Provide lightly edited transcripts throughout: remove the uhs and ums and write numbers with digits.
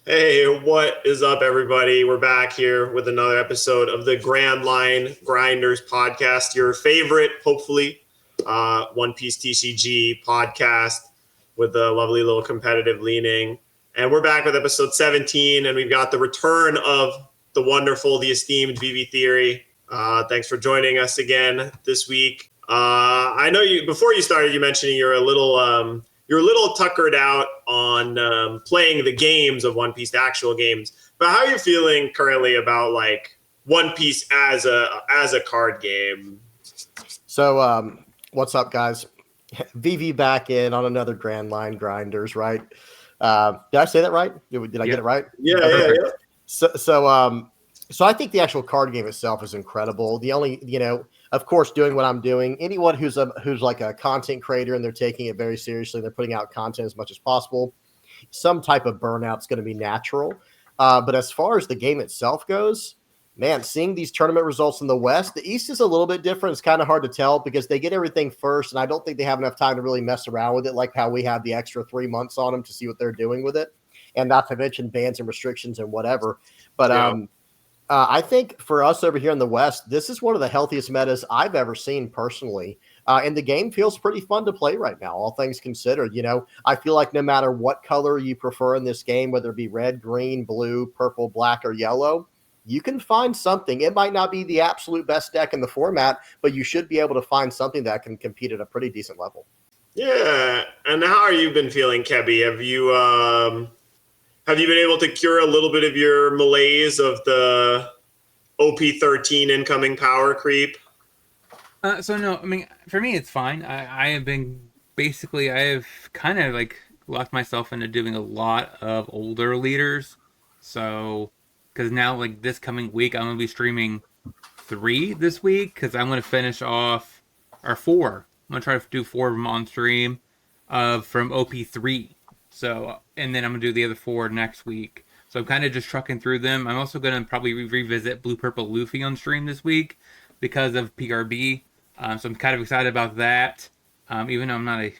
Hey, what is up, everybody? We're back here with another episode of the GrandLine Grinders podcast, your favorite, hopefully, One Piece TCG podcast with a lovely little competitive leaning. And we're back with episode 17, and we've got the return of the wonderful, the esteemed VV Theory. Thanks for joining us again this week. I know you before you started, you mentioned you're a little tuckered out on playing the games of One Piece, the actual games. But how are you feeling currently about like One Piece as a card game? So, what's up, guys? VV back in on another Grand Line Grinders, right? Did I say that right? Did I get Yep. it right? Yeah, Okay. yeah, yeah. So I think the actual card game itself is incredible. The only, of course, doing what I'm doing. Anyone who's like a content creator and they're taking it very seriously, they're putting out content as much as possible. Some type of burnout's going to be natural. But as far as the game itself goes, man, seeing these tournament results in the West, the East is a little bit different. It's kind of hard to tell because they get everything first, and I don't think they have enough time to really mess around with it, like how we have the extra 3 months on them to see what they're doing with it, and not to mention bans and restrictions and whatever. But Yeah. I think for us over here in the West, this is one of the healthiest metas I've ever seen personally. And the game feels pretty fun to play right now, all things considered. I feel like no matter what color you prefer in this game, whether it be red, green, blue, purple, black, or yellow, you can find something. It might not be the absolute best deck in the format, but you should be able to find something that can compete at a pretty decent level. Yeah. And how are you been feeling, Kebby? Have you been able to cure a little bit of your malaise of the OP13 incoming power creep? So no, I mean, for me, it's fine. I have been basically, I have kind of like locked myself into doing a lot of older leaders. So, because now, like this coming week, I'm gonna be streaming 3 this week because I'm gonna finish off or 4. I'm gonna try to do 4 of them on stream, from OP3. So, and then I'm gonna do the other 4 next week. So I'm kind of just trucking through them. I'm also gonna probably revisit Blue Purple Luffy on stream this week because of PRB. So I'm kind of excited about that. Even though I'm not a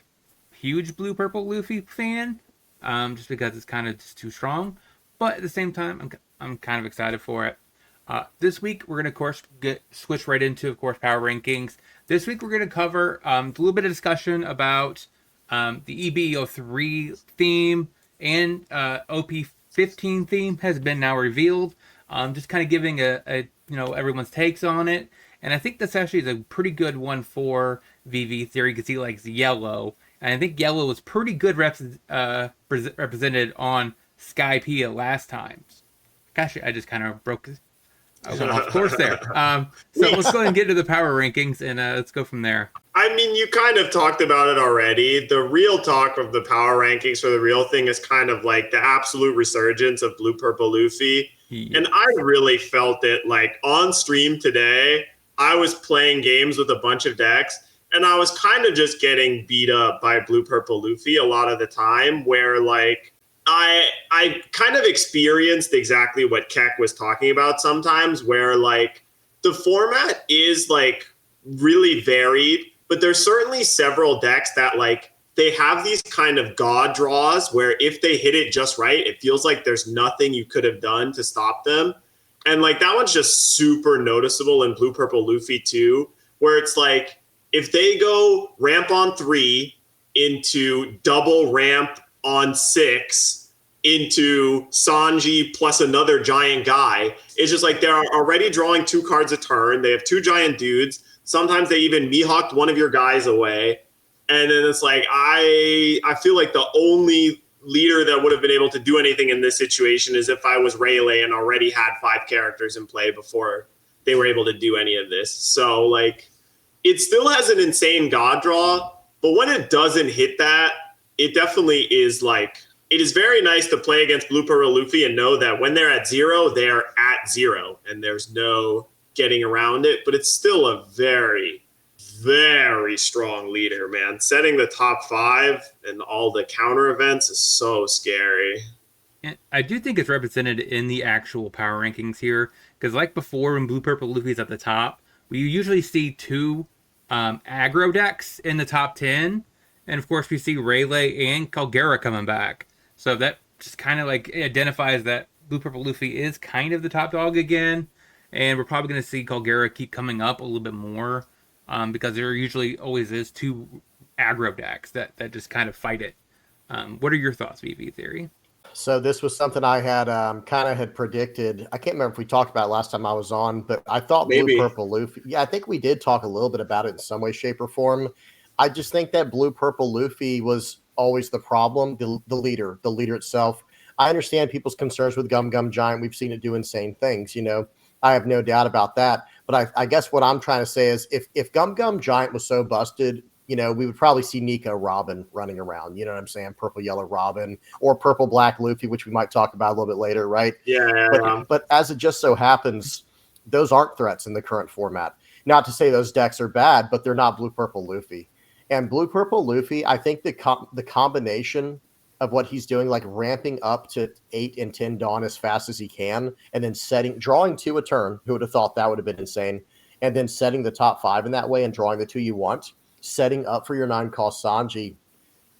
huge Blue Purple Luffy fan, just because it's kind of just too strong. But at the same time, I'm kind of excited for it. This week we're gonna of course switch right into of course power rankings. This week we're gonna cover a little bit of discussion about the EB03 theme and OP15 theme has been now revealed. Just kind of giving a everyone's takes on it. And I think this actually is a pretty good one for VV Theory because he likes yellow. And I think yellow was pretty good represented on Skypea last time. Gosh, I just kind of went off course there. So let's go ahead and get to the power rankings and let's go from there. I mean, you kind of talked about it already. The real talk of the power rankings for the real thing is kind of like the absolute resurgence of Blue Purple Luffy. Yeah. And I really felt it like on stream today. I was playing games with a bunch of decks, and I was kind of just getting beat up by Blue Purple Luffy a lot of the time, where like I kind of experienced exactly what Keck was talking about sometimes, where like the format is like really varied, but there's certainly several decks that like they have these kind of god draws where if they hit it just right, it feels like there's nothing you could have done to stop them. And like that one's just super noticeable in Blue Purple Luffy too, where it's like if they go ramp on 3 into double ramp on 6 into Sanji plus another giant guy, it's just like they're already drawing 2 cards a turn. They have 2 giant dudes. Sometimes they even Mihawked one of your guys away. And then it's like, I feel like the only leader that would have been able to do anything in this situation is if I was Rayleigh and already had 5 characters in play before they were able to do any of this. So like it still has an insane god draw, but when it doesn't hit that, it definitely is like, it is very nice to play against Blue Purple Luffy and know that when they're at 0, they are at 0 and there's no getting around it, but it's still a very, very strong leader, man. Setting the top 5 and all the counter events is so scary. And I do think it's represented in the actual power rankings here, because like before, when Blue Purple Luffy's at the top, we usually see 2 aggro decks in the top 10, and of course we see Rayleigh and Calgera coming back. So that just kind of like identifies that Blue Purple Luffy is kind of the top dog again, and we're probably going to see Colgera keep coming up a little bit more, because there usually always is two aggro decks that just kind of fight it. What are your thoughts, VV Theory? So this was something I had kind of had predicted. I can't remember if we talked about it last time I was on, but I thought Blue Maybe. Purple Luffy. Yeah, I think we did talk a little bit about it in some way, shape, or form. I just think that Blue Purple Luffy was always the problem, the leader itself. I understand people's concerns with Gum Gum Giant. We've seen it do insane things, you know. I have no doubt about that. But I guess what I'm trying to say is if Gum Gum Giant was so busted, you know, we would probably see Nico Robin running around. You know what I'm saying? Purple Yellow Robin or Purple Black Luffy, which we might talk about a little bit later, right? Yeah. But as it just so happens, those aren't threats in the current format. Not to say those decks are bad, but they're not Blue Purple Luffy. And Blue Purple Luffy, I think the combination of what he's doing, like ramping up to 8 and 10 Dawn as fast as he can, and then drawing 2 a turn. Who would have thought that would have been insane? And then setting the top 5 in that way and drawing the 2 you want, setting up for your 9-cost Sanji.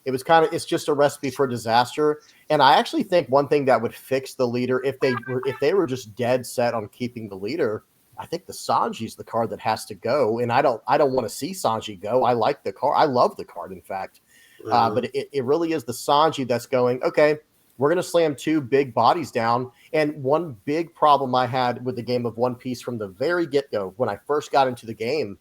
It's just a recipe for disaster. And I actually think one thing that would fix the leader, if they were just dead set on keeping the leader, I think the Sanji's the card that has to go. And I don't want to see Sanji go. I like the card. I love the card, in fact. But it really is the Sanji that's going, okay, we're going to slam 2 big bodies down. And one big problem I had with the game of One Piece from the very get-go, when I first got into the game,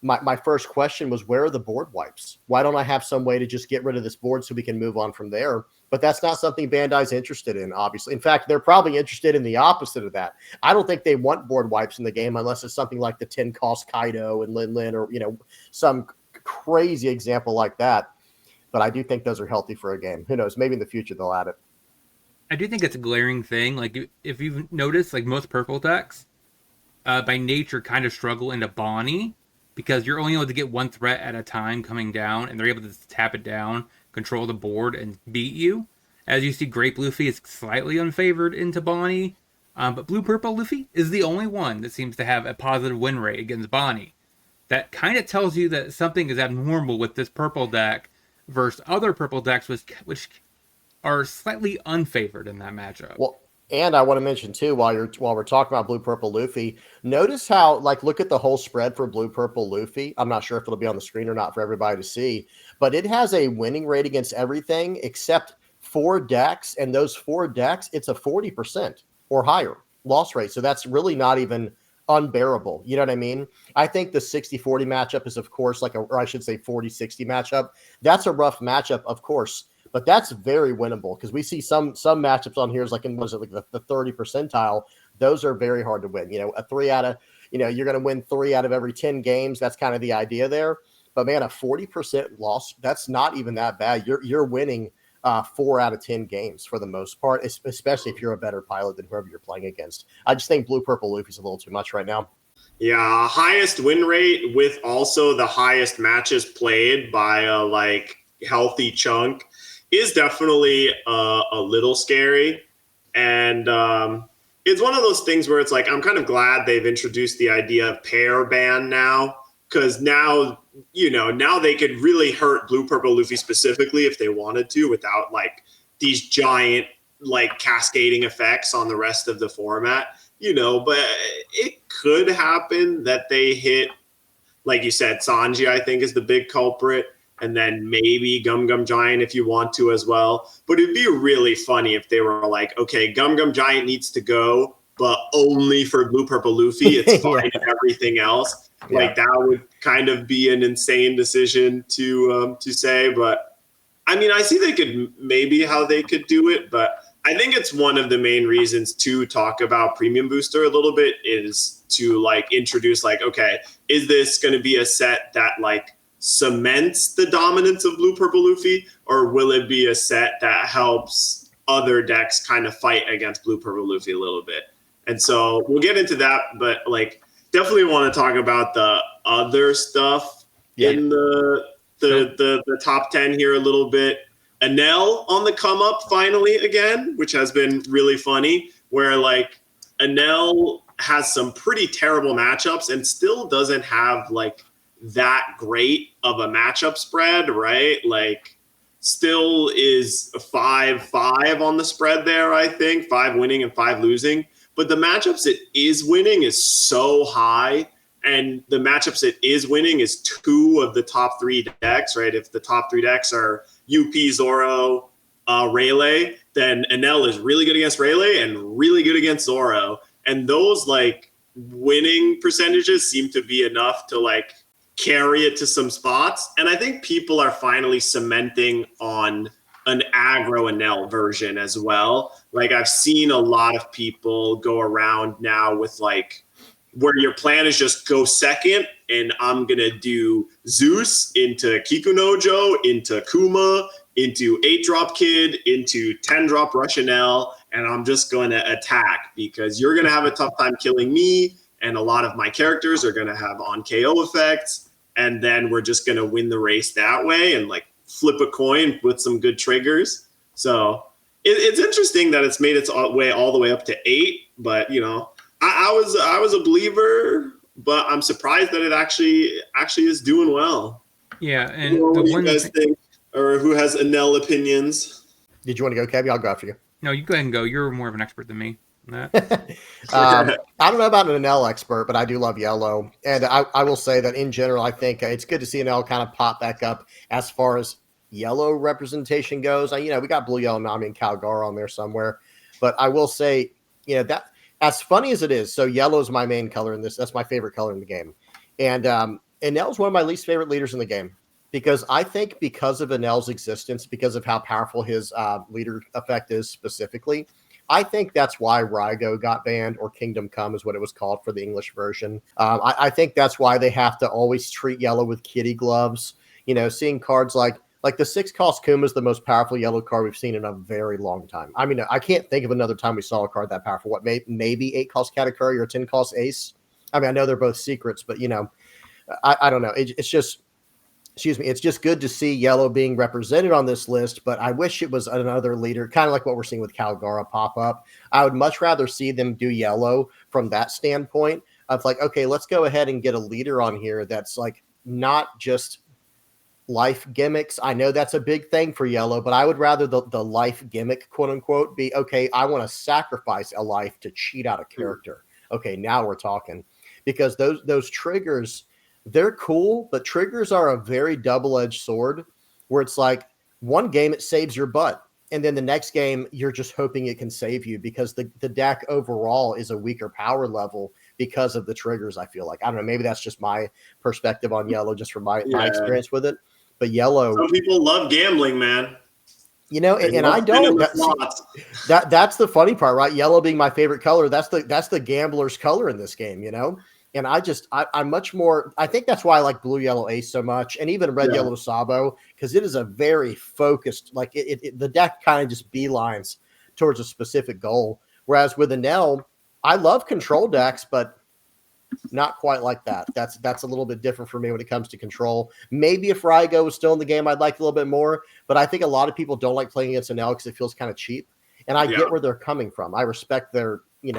my first question was, where are the board wipes? Why don't I have some way to just get rid of this board so we can move on from there? But that's not something Bandai's interested in, obviously. In fact, they're probably interested in the opposite of that. I don't think they want board wipes in the game unless it's something like the 10-cost Kaido and Lin Lin, or, you know, some crazy example like that. But I do think those are healthy for a game. Who knows? Maybe in the future they'll add it. I do think it's a glaring thing. Like, if you've noticed, like most purple decks, by nature kind of struggle into Bonnie, because you're only able to get one threat at a time coming down, and they're able to tap it down, control the board, and beat you. As you see, Grape Luffy is slightly unfavored into Bonnie, but Blue Purple Luffy is the only one that seems to have a positive win rate against Bonnie. That kind of tells you that something is abnormal with this purple deck versus other purple decks, which are slightly unfavored in that matchup. Well, and I want to mention too, while we're talking about Blue Purple Luffy, notice how, like, look at the whole spread for Blue Purple Luffy. I'm not sure if it'll be on the screen or not for everybody to see, but it has a winning rate against everything except 4 decks, and those 4 decks, it's a 40% or higher loss rate. So that's really not even unbearable. You know what I mean? I think the 60-40 matchup is, of course, or I should say 40-60 matchup. That's a rough matchup, of course. But that's very winnable, because we see some matchups on here is like the 30 percentile. Those are very hard to win. You know, a 3 out of, you know, you're going to win 3 out of every 10 games. That's kind of the idea there. But man, a 40% loss, that's not even that bad. You're winning 4 out of 10 games for the most part, especially if you're a better pilot than whoever you're playing against. I just think Blue Purple Luffy's a little too much right now. Yeah, highest win rate with also the highest matches played by a healthy chunk is definitely a little scary. And it's one of those things where it's like, I'm kind of glad they've introduced the idea of pair ban now, because now, you know, now they could really hurt Blue Purple Luffy specifically if they wanted to, without like these giant like cascading effects on the rest of the format, you know. But it could happen that they hit, like you said, Sanji, I think, is the big culprit. And then maybe Gum Gum Giant if you want to as well. But it'd be really funny if they were like, okay, Gum Gum Giant needs to go, but only for Blue Purple Luffy. It's fine and everything else. Yeah. Like, that would kind of be an insane decision to say. But I mean, I see maybe how they could do it, but I think it's one of the main reasons to talk about Premium Booster a little bit, is to like introduce like, okay, is this going to be a set that like cements the dominance of Blue Purple Luffy, or will it be a set that helps other decks kind of fight against Blue Purple Luffy a little bit? And so we'll get into that, but like definitely want to talk about the other stuff in the top 10 here a little bit. Enel on the come up finally again, which has been really funny, where like Enel has some pretty terrible matchups and still doesn't have like that great of a matchup spread, right? Like still is a 5-5 on the spread there, I think. 5 winning and 5 losing. But the matchups it is winning is so high. And the matchups it is winning is 2 of the top 3 decks, right? If the top 3 decks are UP, Zoro, Rayleigh, then Enel is really good against Rayleigh and really good against Zoro. And those like winning percentages seem to be enough to like carry it to some spots. And I think people are finally cementing on an aggro Enel version as well. Like I've seen a lot of people go around now with like where your plan is just go second and I'm going to do Zeus into Kikunojo, into Kuma, into 8-drop Kid, into 10-drop Rushanel, and I'm just going to attack because you're going to have a tough time killing me, and a lot of my characters are going to have on KO effects, and then we're just going to win the race that way and like flip a coin with some good triggers. So it's interesting that it's made its way all the way up to 8, but you know, I was a believer, but I'm surprised that it actually is doing well. Yeah, and what do you guys think? Or who has Enel opinions? Did you want to go, Kevin? I'll go after you. No, you go ahead and go. You're more of an expert than me on that. I don't know about an Enel expert, but I do love yellow. And I will say that in general, I think it's good to see Enel kind of pop back up as far as yellow representation goes. You know, we got blue, yellow, Nami, and Calgar on there somewhere. But I will say, you know, that as funny as it is, so yellow is my main color in this. That's my favorite color in the game. And Enel's one of my least favorite leaders in the game. Because I think because of Enel's existence, because of how powerful his leader effect is specifically, I think that's why Rygo got banned, or Kingdom Come is what it was called for the English version. I think that's why they have to always treat yellow with kitty gloves. You know, seeing cards like the 6-cost Kuma is the most powerful yellow card we've seen in a very long time. I mean, I can't think of another time we saw a card that powerful. What, maybe 8-cost Katakuri or 10-cost Ace? I mean, I know they're both secrets, but, you know, I don't know. It's just... Excuse me. It's just good to see yellow being represented on this list, but I wish it was another leader, kind of like what we're seeing with Calgara pop up. I would much rather see them do yellow from that standpoint of like, okay, let's go ahead and get a leader on here that's like not just life gimmicks. I know that's a big thing for yellow, but I would rather the life gimmick, quote unquote, be, okay, I want to sacrifice a life to cheat out a character. Okay, now we're talking. Because those triggers, they're cool, but triggers are a very double-edged sword where it's like one game it saves your butt, and then the next game you're just hoping it can save you because the deck overall is a weaker power level because of the triggers, I feel like. I don't know, maybe that's just my perspective on yellow just from my experience with it. But yellow... Some people love gambling, man. You know, and I don't. That's the funny part, right? Yellow being my favorite color. That's the gambler's color in this game, you know? And I'm much more, I think that's why I like blue, yellow Ace so much. And even red, yellow Sabo, because it is a very focused, like the deck kind of just beelines towards a specific goal. Whereas with Enel, I love control decks, but not quite like that. That's a little bit different for me when it comes to control. Maybe if Rygo was still in the game, I'd like a little bit more, but I think a lot of people don't like playing against Enel because it feels kind of cheap. And I get where they're coming from. I respect their view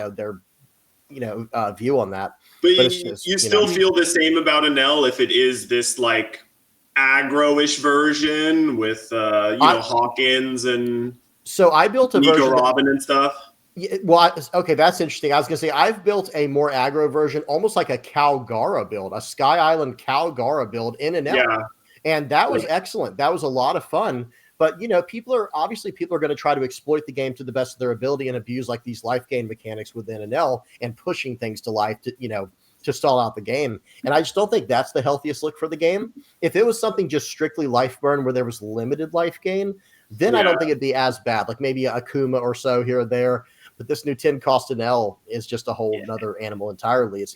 on that. But you still feel the same about Enel if it is this like aggro-ish version with Hawkins and so I built a Nico version Robin and stuff. Yeah, well, okay, that's interesting. I was gonna say I've built a more aggro version, almost like a Calgara build, a Sky Island Calgara build in Enel. Yeah. And that was excellent. That was a lot of fun. But, you know, people are going to try to exploit the game to the best of their ability and abuse like these life gain mechanics within Enel and pushing things to life to stall out the game. And I just don't think that's the healthiest look for the game. If it was something just strictly life burn where there was limited life gain, then I don't think it'd be as bad. Like maybe a Akuma or so here or there. But this new 10-cost Enel is just a whole another animal entirely. It's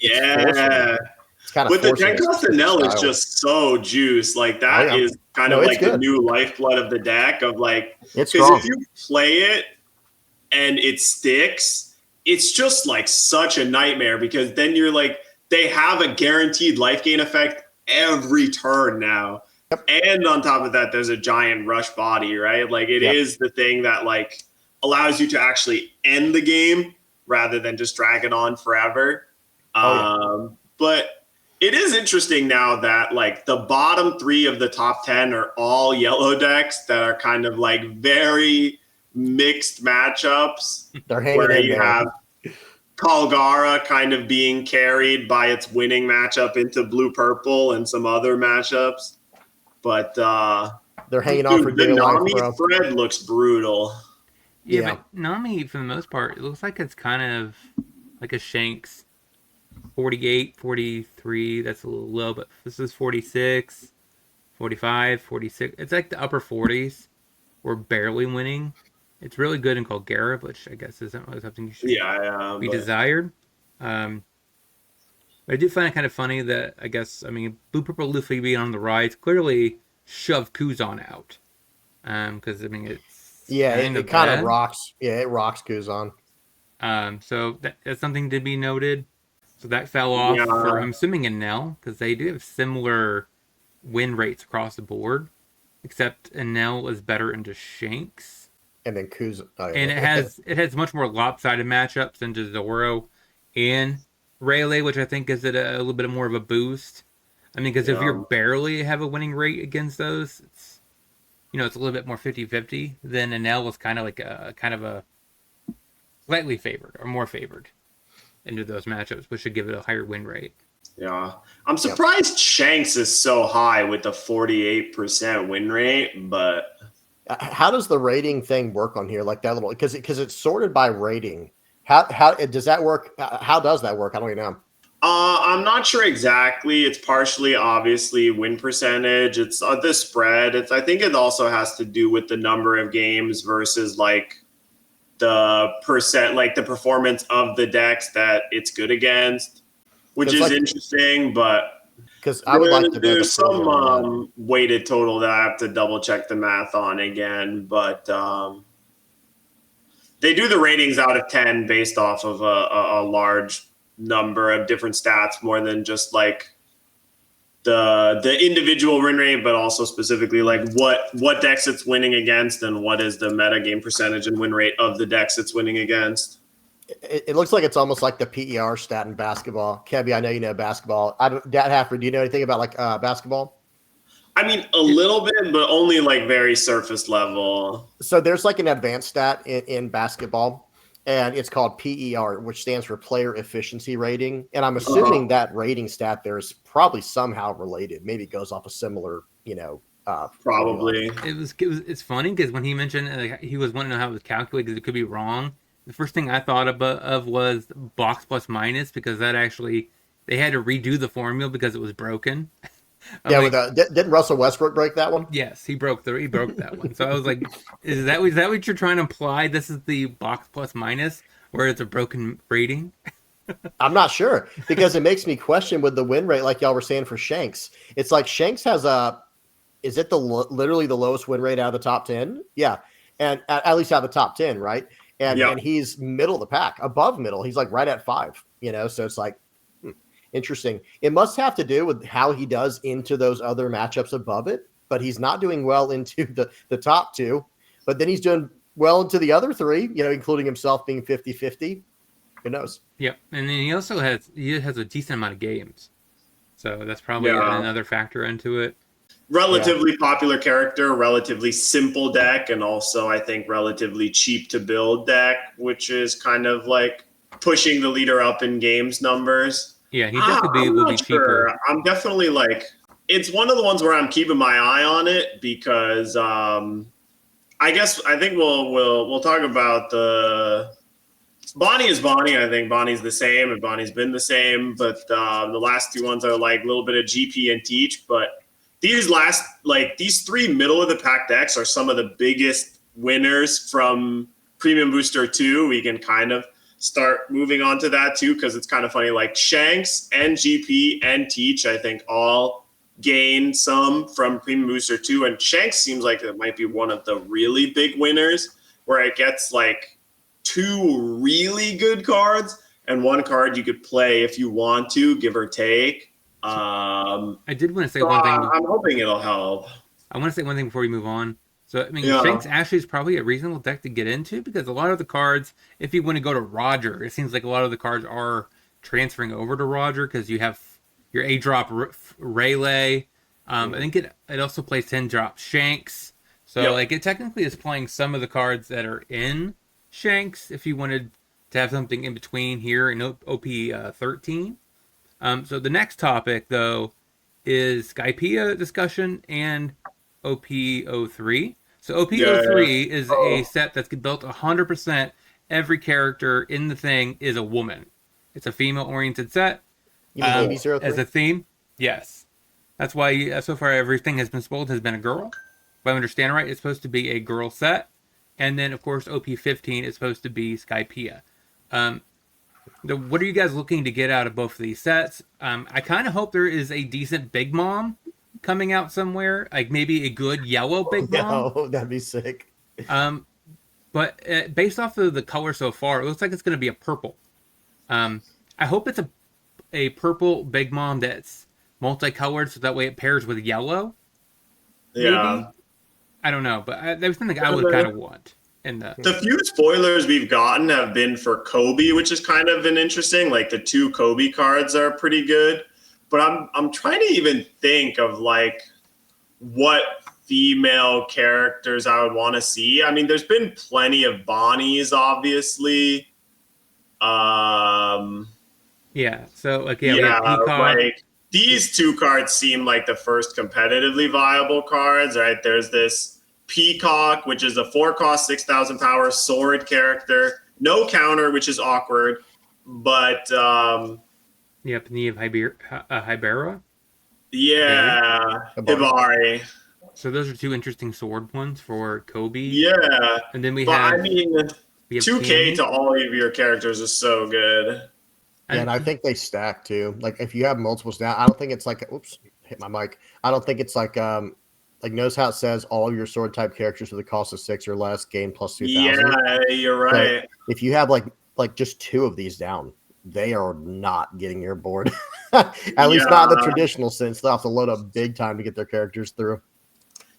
kind of with the 10-cost Enel is just so juice. Like that is kind of like the new lifeblood of the deck of like, because if you play it and it sticks, it's just like such a nightmare because then you're like, they have a guaranteed life gain effect every turn now. Yep. And on top of that, there's a giant rush body, right? Like it is the thing that like allows you to actually end the game rather than just drag it on forever. But It is interesting now that like the bottom 3 of the top 10 are all yellow decks that are kind of like very mixed matchups. They're hanging Where in you there. have Kalgara kind of being carried by its winning matchup into blue purple and some other matchups. But They're hanging on for the dear life, Nami bro. thread looks brutal. Yeah, Yeah. but Nami, for the most part, it looks like it's kind of like a Shanks 48, 43. That's a little low, but this is 46, 45, 46. It's like the upper 40s. We're barely winning. It's really good in Colgara, which I guess isn't really something you should Yeah, be but desired. But I do find it kind of funny that I guess, I mean, Blue Purple Luffy being on the rise clearly shoved Kuzan out. Because, I mean, it's Yeah, kind it of kind of bad. rocks. Yeah, it rocks Kuzan. So that's something to be noted. So that fell off for, yeah, I'm assuming, Enel, because they do have similar win rates across the board, except Enel is better into Shanks. And then Kuzan. Oh, And yeah. it has much more lopsided matchups into Zoro and Rayleigh, which I think gives it a little bit more of a boost. I mean, because if you're yeah. barely have a winning rate against those, it's it's a little bit more 50-50. Then Enel was kind of like a slightly favored or more favored into those matchups, which should give it a higher win rate. Yeah. I'm surprised Shanks is so high with a 48% win rate, but How does the rating thing work on here? Like that little, because it's sorted by rating. How does that work? How does that work? I don't even know. I'm not sure exactly. It's partially obviously win percentage. It's the spread. I think it also has to do with the number of games versus like the percent, like the performance of the decks that it's good against, which is like, interesting. But because I would like to know there's the formula on some weighted total that I have to double check the math on again. But they do the ratings out of 10 based off of a large number of different stats, more than just like the individual win rate, but also specifically like what decks it's winning against and what is the meta game percentage and win rate of the decks it's winning against. It looks like it's almost like the PER stat in basketball. Kebby, I know you know basketball. Dad Haffer, do you know anything about like basketball? I mean, a little bit, but only like very surface level. So there's like an advanced stat in basketball, and it's called PER, which stands for player efficiency rating. And I'm assuming that rating stat there is probably somehow related. Maybe it goes off a similar, Probably. It's funny because when he mentioned he was wanting to know how it was calculated because it could be wrong. The first thing I thought of was box plus minus, because that actually they had to redo the formula because it was broken. Yeah, like, didn't Russell Westbrook break that one? Yes, he broke that one. So I was like, is that what you're trying to imply? This is the box plus minus where it's a broken rating? I'm not sure, because it makes me question with the win rate, like y'all were saying for Shanks. It's like Shanks has is it literally the lowest win rate out of the top 10? Yeah, and at least out of the top 10, right? And he's middle of the pack, above middle. He's like right at 5, so it's like interesting. It must have to do with how he does into those other matchups above it, but he's not doing well into the top 2, but then he's doing well into the other 3, including himself being 50-50. Who knows? Yeah, and then he also has a decent amount of games, so that's probably another factor into it. Relatively popular character, relatively simple deck, and also I think relatively cheap to build deck, which is kind of like pushing the leader up in games numbers. Yeah, he definitely will be cheaper. I'm definitely like, it's one of the ones where I'm keeping my eye on it because I think we'll talk about the Bonnie is Bonnie. I think Bonnie's the same, and Bonnie's been the same. But the last 2 ones are like a little bit of GP and Teach. But these 3 middle of the pack decks are some of the biggest winners from Premium Booster 2. We can kind of start moving on to that too, because it's kind of funny. Like Shanks and GP and Teach, I think all gain some from Premium Booster 2. And Shanks seems like it might be one of the really big winners, where it gets like 2 really good cards and 1 card you could play if you want to, give or take. I did want to say one thing. I'm hoping it'll help. I want to say one thing before we move on. So, I mean, Shanks actually is probably a reasonable deck to get into, because a lot of the cards, if you want to go to Roger, it seems like a lot of the cards are transferring over to Roger, because you have your 8-drop Rayleigh. I think it also plays 10-drop Shanks. So Yep. like it technically is playing some of the cards that are in Shanks if you wanted to have something in between here in OP13. So the next topic though is Skypiea discussion and OP03. So OP03 Yeah. is a set that's built 100%. Every character in the thing is a woman. It's a female-oriented set. You mean EB03? As a theme, yes. That's why so far everything has been spoiled has been a girl. If I understand right, it's supposed to be a girl set. And then, of course, OP15 is supposed to be Skypiea. What are you guys looking to get out of both of these sets? I kind of hope there is a decent Big Mom coming out somewhere. Like maybe a good yellow Big Mom. No, that'd be sick. But based off of the color so far, it looks like it's going to be a purple. I hope it's a purple Big Mom that's multicolored, so that way it pairs with yellow. Maybe? Yeah. I don't know, but there's something I would kind of want. The few spoilers we've gotten have been for Kobe, which is kind of an interesting. Like the 2 Kobe cards are pretty good, but I'm trying to even think of like what female characters I would want to see. I mean, there's been plenty of Bonnies, obviously. Yeah. So like we have Peacock. Like these 2 cards seem like the first competitively viable cards, right? There's this Peacock, which is a 4-cost, 6,000 power sword character. No counter, which is awkward. But yep, and you have Hibera. Yeah, Hibari. So those are 2 interesting sword ones for Kobe. Yeah, and then we have. I mean, 2K to all of your characters is so good. Yeah, and I think they stack too. Like if you have multiples down, I don't think it's like oops, hit my mic. I don't think it's like notice how it says all your sword type characters with a cost of 6 or less gain plus 2,000. Yeah, you're right. So if you have like just 2 of these down, they are not getting your board. At least not in the traditional sense. They'll have to load up big time to get their characters through.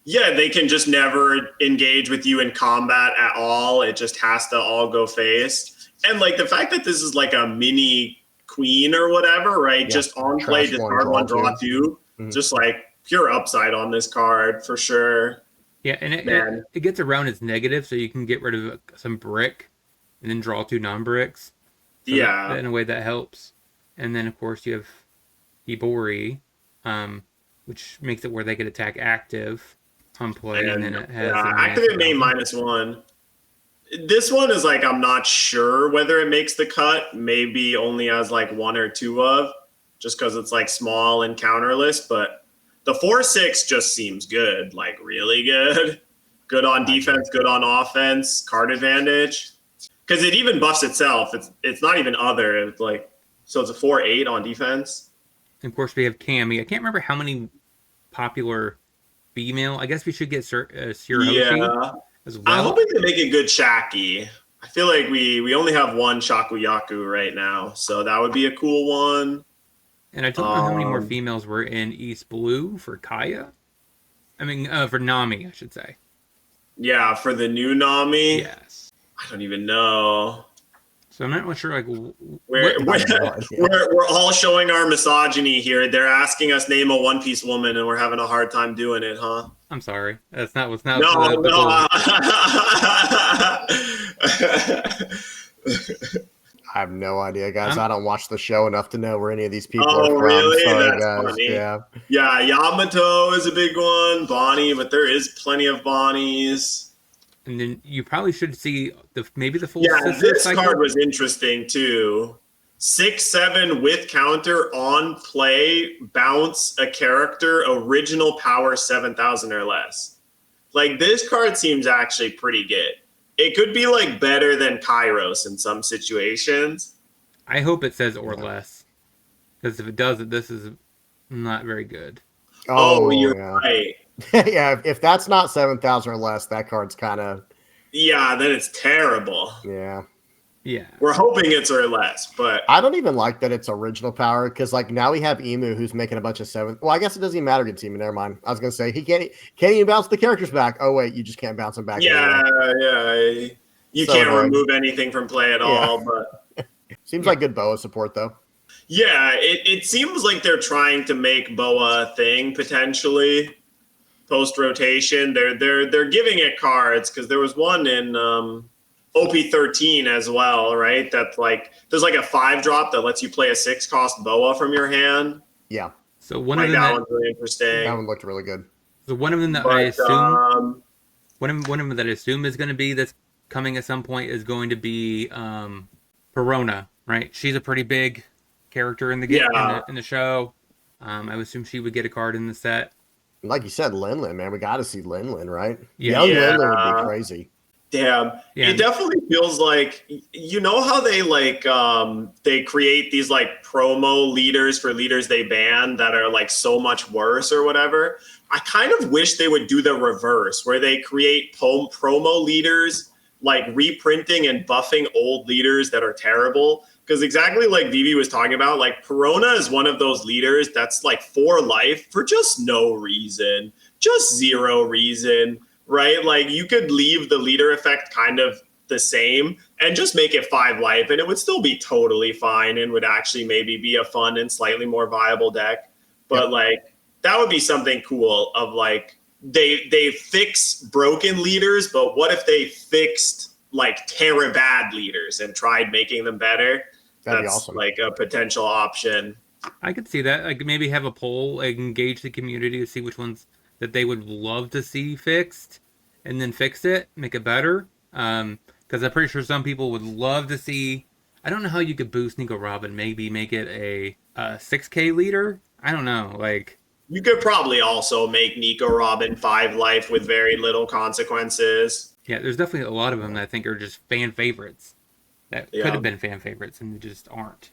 Yeah, they can just never engage with you in combat at all. It just has to all go face. And like the fact that this is like a mini queen or whatever, right? Yeah. Just on play, discard 1, draw 2. Mm-hmm. Just like pure upside on this card for sure. Yeah, and it gets around its negative, so you can get rid of some brick and then draw 2 non-bricks. So yeah. In a way that helps. And then, of course, you have Ibori, which makes it where they could attack active on play. And then it has... activate main -1. This one is like, I'm not sure whether it makes the cut. Maybe only has like 1 or 2 of, just because it's like small and counterless. But the 4/6 just seems good, like really good. Good on defense, good on offense, card advantage. Because it even buffs itself. It's not even other. It's like, so it's a 4/8 on defense. And of course, we have Cammy. I can't remember how many popular female. I guess we should get Shiroshi as well. I'm hoping to make a good Shaki. I feel like we only have 1 Shakuyaku right now, so that would be a cool one. And I don't know how many more females were in East Blue for Kaya. I mean, for Nami, I should say. Yeah, for the new Nami. Yes. I don't even know. So I'm not really sure. Like, we're all showing our misogyny here. They're asking us name a One Piece woman, and we're having a hard time doing it, huh? I'm sorry. That's not what's not. No. I have no idea, guys. I don't watch the show enough to know where any of these people are from. Really? Sorry, That's guys. funny. Yeah, Yamato is a big one. Bonnie, but there is plenty of Bonnies. And then you probably should see maybe the full. Yeah, this card was interesting too. 6/7 with counter on play, bounce a character, original power 7,000 or less. Like this card seems actually pretty good. It could be like better than Kairos in some situations. I hope it says or less, because if it doesn't, this is not very good. Oh, you're right. Yeah, if that's not 7,000 or less, that card's kind of... Yeah, then it's terrible. Yeah. We're hoping it's or less, but... I don't even like that it's original power, because like now we have Emu who's making a bunch of 7... Well, I guess it doesn't even matter against Emu. Never mind. I was going to say, he can't even bounce the characters back. Oh, wait, you just can't bounce them back. Yeah. You can't remove anything from play at all, but... Seems like good BOA support, though. Yeah, it seems like they're trying to make Boa a thing potentially post rotation. They're giving it cards because there was one in OP13 as well, right? That's like there's like a 5-drop that lets you play a 6-cost Boa from your hand. Yeah, So one of Like them that that one's really that interesting. one looked really good. so one of them that I But assume one of them that I assume is going to be that's coming at some point is going to be Perona, right? She's a pretty big character in the yeah, in the show. I would assume she would get a card in the set. Like you said, Lin, man, we got to see Lin, right? Yeah, Young yeah. Lin would be crazy. Damn. yeah, It definitely feels like you know how they like they create these like promo leaders for leaders they ban that are like so much worse or whatever. I kind of wish they would do the reverse where they create promo leaders like reprinting and buffing old leaders that are terrible because exactly like Vivi was talking about like Perona is one of those leaders that's like for life for just no reason. Just zero reason, right? Like you could leave the leader effect kind of the same and just make it 5 life and it would still be totally fine and would actually maybe be a fun and slightly more viable deck. But Yep. like that would be something cool of like they fix broken leaders, but what if they fixed like Terra bad leaders and tried making them better? That'd be That's awesome. like a potential option. I could see that. Like maybe have a poll, like engage the community to see which ones that they would love to see fixed, and then fix it, make it better. Because I'm pretty sure some people would love to see. I don't know how you could boost Nico Robin. Maybe make it a 6K leader. I don't know. Like You could probably also make Nico Robin 5 life with very little consequences. yeah, there's definitely a lot of them that I think are just fan favorites that could Yeah. have been fan favorites and they just aren't.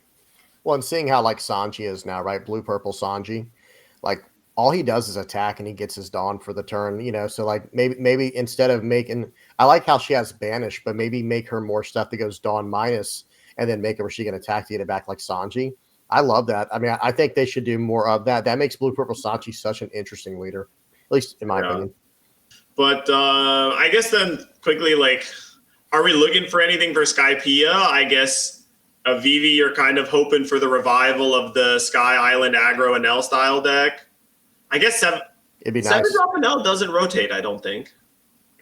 Well, and seeing how like Sanji is now, right? Blue purple Sanji, like all he does is attack and he gets his Dawn for the turn, you know. So like maybe instead of making, I like how she has Banish, but maybe make her more stuff that goes Dawn minus, and then make her where she can attack to get it back like Sanji. I love that. I mean, I think they should do more of that. That makes blue purple Sanji such an interesting leader, at least in my Yeah. opinion. But I guess then quickly, like, are we looking for anything for Skypiea? I guess Vivi, you're kind of hoping for the revival of the Sky Island aggro and L style deck. I guess It'd be seven nice. drop and L doesn't rotate. I don't think.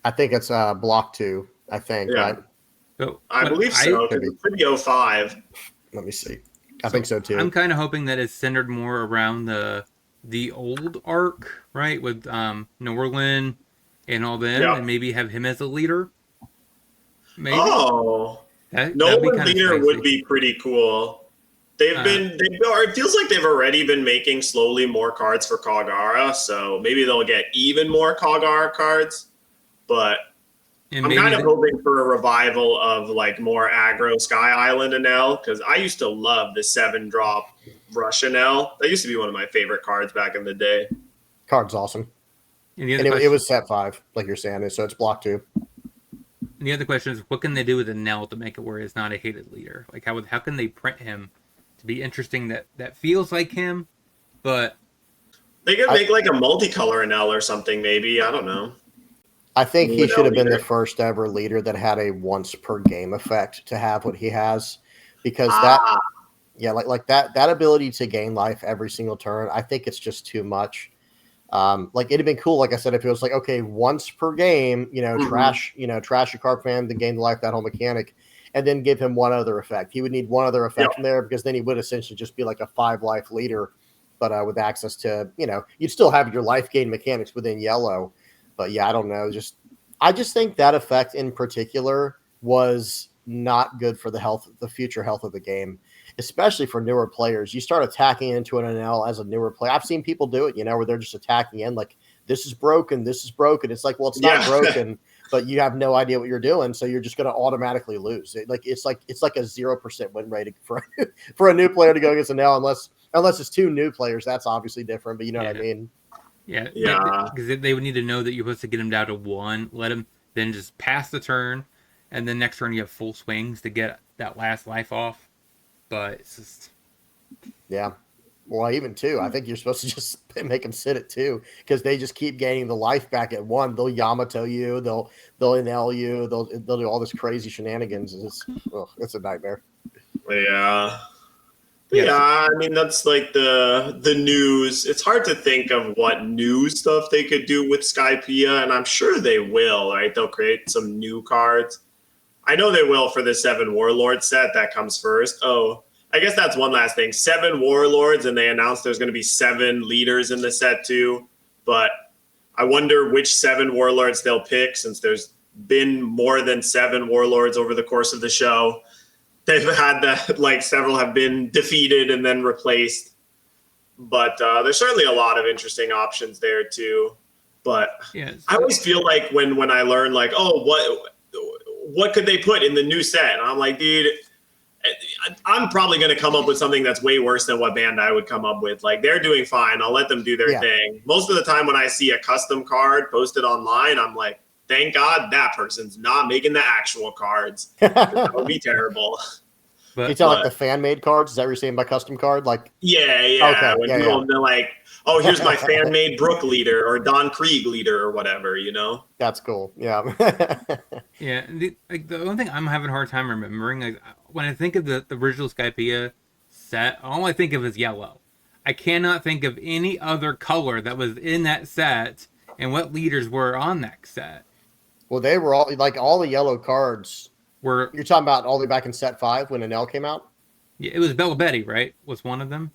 I think it's block 2. I think Yeah. right. So I believe so. Could be. It's pretty 05. Let me see. I think so too. I'm kind of hoping that it's centered more around the old arc, right, with Norlin and all them, Yeah. and maybe have him as a leader. Maybe Oh, that'd be Nolan kind of leader spicy. would be pretty cool. It feels like they've already been making slowly more cards for Kagara, so maybe they'll get even more Kagara cards. But And I'm maybe kind of hoping for a revival of like more aggro Sky Island and L because I used to love the 7-drop Russian L. That used to be one of my favorite cards back in the day. Card's awesome. and the And other it question, was set 5, like you're saying, so it's block 2. and the other question is, what can they do with the Nell to make it where it's not a hated leader? Like how can they print him to be interesting that feels like him, but They could make like a multicolor in L or something, maybe. I don't know. I think he With should have been leader. the first ever leader that had a once per game effect to have what he has, because like that ability to gain life every single turn, I think it's just too much. Like it'd have been cool, like I said, if it was like, okay, once per game, trash your card fan to gain life, that whole mechanic, and then give him one other effect. He would need one other effect from there because then he would essentially just be like a 5 life leader, but with access to, you'd still have your life gain mechanics within yellow. But yeah, I don't know. I just think that effect in particular was not good for the future health of the game, especially for newer players. You start attacking into an NL as a newer player. I've seen people do it, where they're just attacking in like, this is broken. It's like, well, it's not broken, but you have no idea what you're doing. So you're just going to automatically lose. It's like a 0% win rate for a new player to go against an L unless it's 2 new players. That's obviously different, but you know what I mean? yeah, Yeah. because they would need to know that you're supposed to get him down to 1, let him then just pass the turn, and then next turn you have full swings to get that last life off. But it's just Yeah. Well, even 2. I think you're supposed to just make them sit at 2 because they just keep gaining the life back at 1. They'll Yamato you, they'll NL you, they'll do all this crazy shenanigans. It's a nightmare. Yeah. Yes. Yeah, I mean that's like the news. It's hard to think of what new stuff they could do with Skypiea, and I'm sure they will. Right? They'll create some new cards. I know they will for the 7 Warlord set that comes first. Oh, I guess that's one last thing. 7 Warlords, and they announced there's going to be 7 leaders in the set too. But I wonder which 7 Warlords they'll pick, since there's been more than 7 Warlords over the course of the show. They've had that, like, several have been defeated and then replaced. But there's certainly a lot of interesting options there too. But Yes. I always feel like when I learn, like, oh, what could they put in the new set? And I'm like, dude, I'm probably going to come up with something that's way worse than what Bandai would come up with. Like, they're doing fine. I'll let them do their thing. Most of the time when I see a custom card posted online, I'm like, thank God that person's not making the actual cards. That would be terrible. But, you tell like the fan-made cards? Is that what you're saying by custom card? Like, yeah. Okay. When people they're like, oh, here's my fan-made Brook leader or Don Krieg leader or whatever, you know? That's cool. Yeah. Yeah. The only thing I'm having a hard time remembering, like when I think of the original Skypiea set, all I think of is yellow. I cannot think of any other color that was in that set and what leaders were on that set. Well, they were all like all the yellow cards. You're talking about all the way back in set 5 when Enel came out? Yeah, it was Bella Betty, right? Was one of them?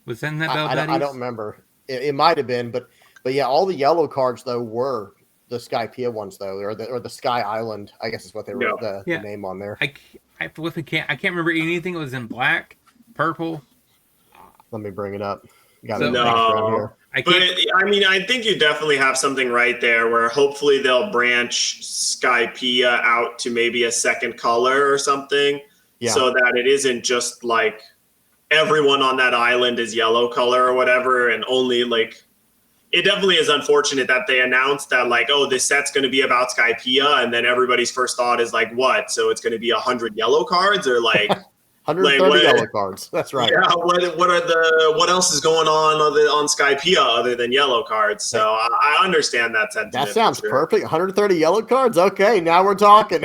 Was in that Bella Betty? I don't remember. It might have been, but yeah, all the yellow cards though were the Skypiea ones though, or the Sky Island, I guess is what they wrote the name on there. I can't remember anything that was in black, purple. Let me bring it up. Got it around here. I mean, I think you definitely have something right there where hopefully they'll branch Skypiea out to maybe a second color or something, so that it isn't just like everyone on that island is yellow color or whatever, and only like it definitely is unfortunate that they announced that like, oh, this set's going to be about Skypiea, and then everybody's first thought is like, what? So it's going to be 100 yellow cards or like 130 yellow cards. That's right. Yeah. What else is going on Skypiea other than yellow cards? So I understand that sentiment. That sounds perfect. 130 yellow cards. Okay, now we're talking.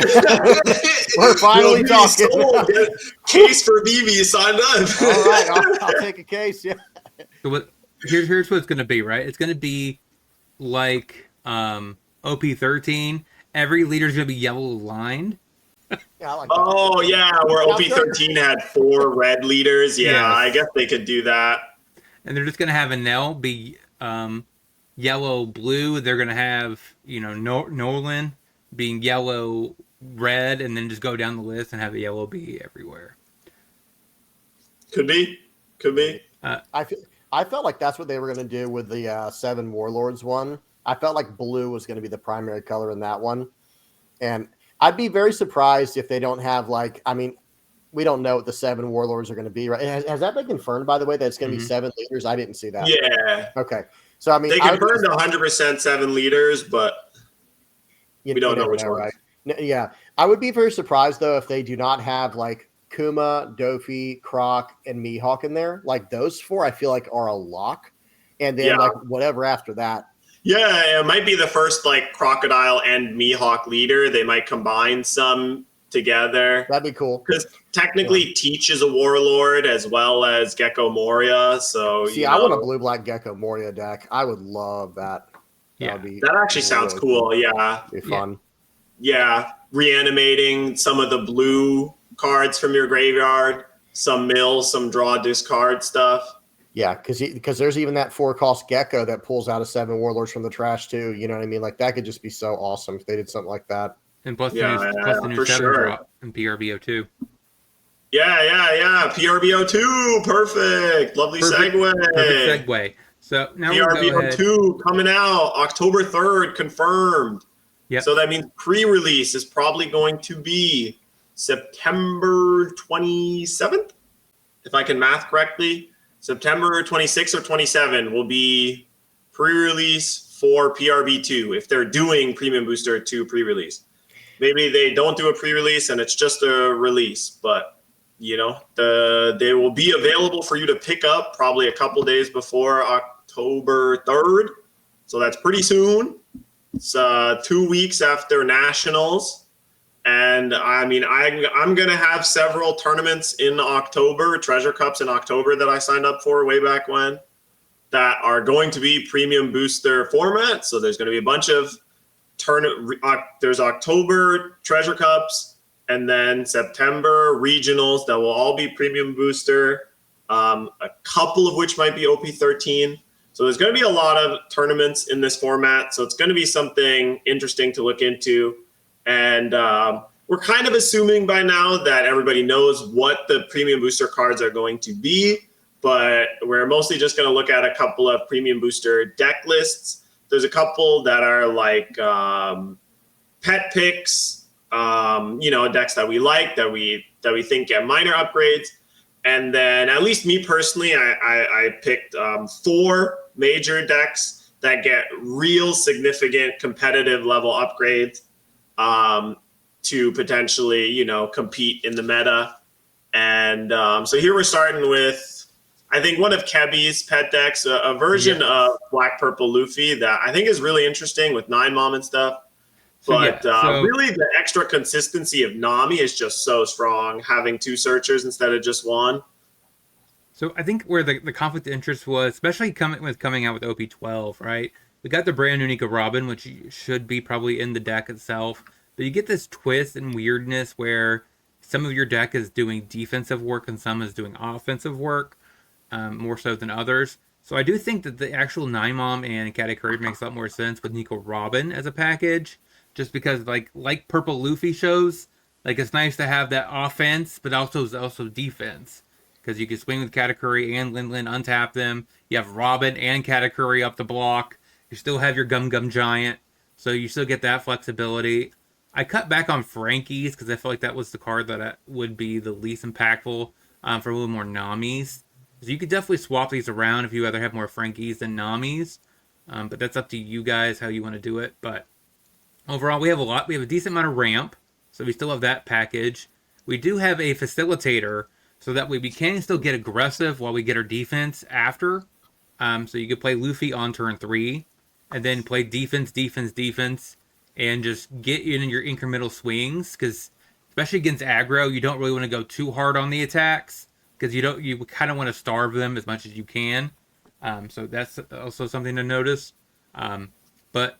We're finally talking. Case for BB signed up. All right, I'll take a case. Yeah. So here's what it's going to be. Right, it's going to be like OP13. Every leader's going to be yellow lined. Yeah, I like that. Oh yeah, where OP13 had 4 red leaders. Yeah, yes. I guess they could do that. And they're just gonna have Enel be yellow blue. They're gonna have Nolan being yellow red, and then just go down the list and have the yellow be everywhere. Could be. I felt like that's what they were gonna do with the 7 Warlords one. I felt like blue was gonna be the primary color in that one, and I'd be very surprised if they don't have we don't know what the 7 Warlords are going to be, right? Has that been confirmed, by the way, that it's going to be 7 leaders? I didn't see that. Yeah. Okay. So, I mean, they confirmed 100% 7 leaders, but we don't know which one. Right? Yeah. I would be very surprised, though, if they do not have, like, Kuma, Dofi, Croc, and Mihawk in there. Like, those 4, I feel like, are a lock. And then, like, whatever after that. Yeah, it might be the first like Crocodile and Mihawk leader. They might combine some together. That'd be cool. Because technically Teach is a warlord as well as Gecko Moria. So I want a blue-black Gecko Moria deck. I would love that. Yeah, that actually sounds really cool. Yeah. It'd be fun. Yeah. Reanimating some of the blue cards from your graveyard, some mill, some draw discard stuff. Yeah, because there's even that 4-cost Gecko that pulls out a 7 Warlords from the trash too. You know what I mean? Like that could just be so awesome if they did something like that. And plus the new 7 drop in PRB02. Yeah. PRB02, perfect. Lovely segue. Perfect segue. So now PRB02 coming out October 3rd, confirmed. Yeah. So that means pre-release is probably going to be September 27th, if I can math correctly. September 26 or 27 will be pre-release for PRB2 if they're doing Premium Booster 2 pre-release. Maybe they don't do a pre-release and it's just a release, but they will be available for you to pick up probably a couple days before October 3rd. So that's pretty soon. It's 2 weeks after Nationals. And I mean, I'm going to have several tournaments in October, treasure cups in October that I signed up for way back when, that are going to be premium booster format. So there's going to be a bunch of there's October treasure cups, and then September regionals that will all be premium booster. A couple of which might be OP13. So there's going to be a lot of tournaments in this format. So it's going to be something interesting to look into. And we're kind of assuming by now that everybody knows what the premium booster cards are going to be, but we're mostly just going to look at a couple of premium booster deck lists. There's a couple that are like pet picks, decks that we like, that we think get minor upgrades. And then, at least me personally, I picked 4 major decks that get real significant competitive level upgrades to potentially, compete in the meta. And so here we're starting with, I think, one of Kebi's pet decks, a version of Black Purple Luffy that I think is really interesting with 9-Mom and stuff. But really, the extra consistency of Nami is just so strong, having 2 searchers instead of just 1. So I think where the conflict of interest was, especially coming out with OP12, right? We got the brand new Nico Robin, which should be probably in the deck itself. But you get this twist and weirdness where some of your deck is doing defensive work and some is doing offensive work, more so than others. So I do think that the actual 9-Mom and Katakuri makes a lot more sense with Nico Robin as a package. Just because, like Purple Luffy shows, it's nice to have that offense, but also defense. Because you can swing with Katakuri and Lin untap them. You have Robin and Katakuri up the block. You still have your Gum Gum Giant, so you still get that flexibility. I cut back on Frankie's because I felt like that was the card that would be the least impactful for a little more Namis. So you could definitely swap these around if you either have more Frankies than Namis. But that's up to you guys how you want to do it. But overall, we have a decent amount of ramp, so we still have that package. We do have a facilitator, so that way we can still get aggressive while we get our defense after. So you could play Luffy on turn 3, and then play defense, and just get in your incremental swings, because especially against aggro, you don't really want to go too hard on the attacks, because you kind of want to starve them as much as you can. So that's also something to notice. But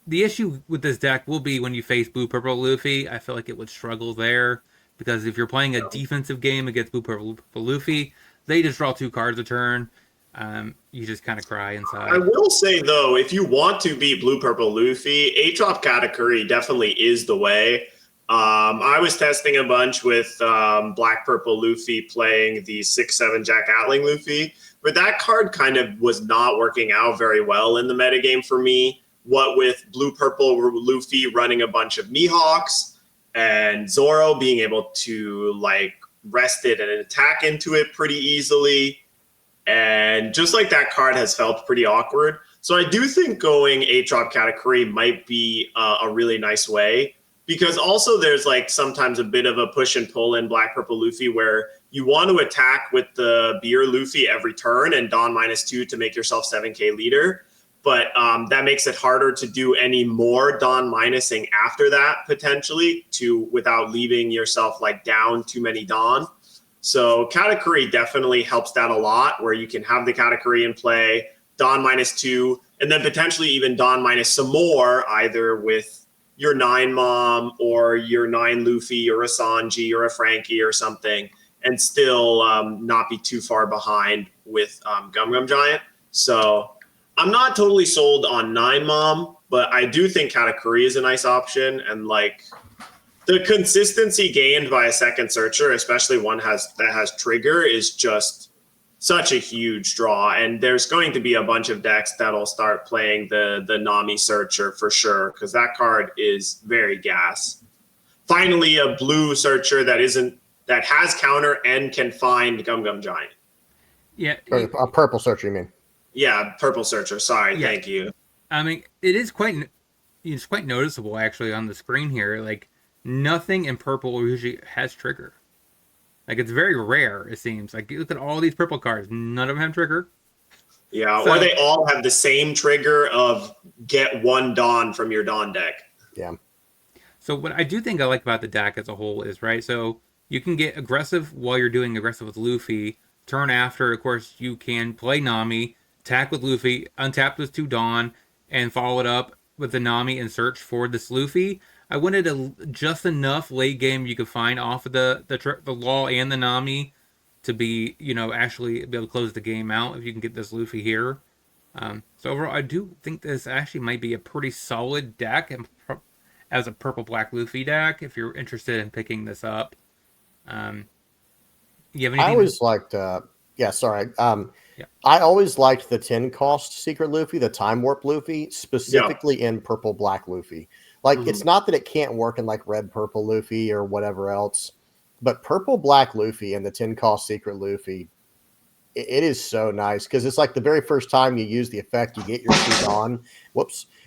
the issue with this deck will be when you face Blue Purple Luffy. I feel like it would struggle there, because if you're playing a defensive game against Blue Purple Luffy, they just draw 2 cards a turn. You just kind of cry inside. I will say, though, if you want to beat Blue Purple Luffy, 8-drop Katakuri definitely is the way. I was testing a bunch with Black Purple Luffy playing the 6-7 Jack Atling Luffy, but that card kind of was not working out very well in the metagame for me. What with Blue Purple Luffy running a bunch of Mihawks and Zoro being able to rest it and attack into it pretty easily. And just that card has felt pretty awkward. So I do think going 8-drop Katakuri might be a really nice way, because also there's sometimes a bit of a push and pull in Black Purple Luffy where you want to attack with the Beer Luffy every turn and Don -2 to make yourself 7k leader. But that makes it harder to do any more Don minusing after that, potentially, without leaving yourself down too many Don. So Katakuri definitely helps that a lot, where you can have the Katakuri in play, Don -2, and then potentially even Don minus some more, either with your 9-Mom or your 9 Luffy or a Sanji or a Frankie or something, and still not be too far behind with Gum Gum Giant. So I'm not totally sold on 9-Mom, but I do think Katakuri is a nice option. And the consistency gained by a second searcher, especially one that has trigger, is just such a huge draw. And there's going to be a bunch of decks that'll start playing the Nami searcher for sure, because that card is very gas. Finally, a blue searcher that has counter and can find Gum Gum Giant. Yeah, a purple searcher, you mean? Yeah, purple searcher. Sorry, yeah. Thank you. I mean, it's quite noticeable actually on the screen here. Nothing in purple usually has trigger. It's very rare, it seems. You look at all these purple cards, none of them have trigger. Yeah, or they all have the same trigger of get 1 Dawn from your Dawn deck. Yeah. So what I do think I like about the deck as a whole is, right, so you can get aggressive while you're doing aggressive with Luffy. Turn after, of course, you can play Nami, attack with Luffy, untap with 2 Dawn, and follow it up with the Nami and search for this Luffy. I wanted just enough late game you could find off of the Law and the Nami to be, actually be able to close the game out if you can get this Luffy here. So overall, I do think this actually might be a pretty solid deck and as a purple black Luffy deck if you're interested in picking this up. Um, you have I anything? always liked, yeah, sorry. Yeah. I always liked the 10 cost Secret Luffy, the Time Warp Luffy, Yeah. specifically in purple black Luffy. Like, it's not that it can't work in like red purple Luffy or whatever else, but purple black Luffy and the 10 cost Secret Luffy, it is so nice because it's like the very first time you use the effect, you get your 2 Dawn,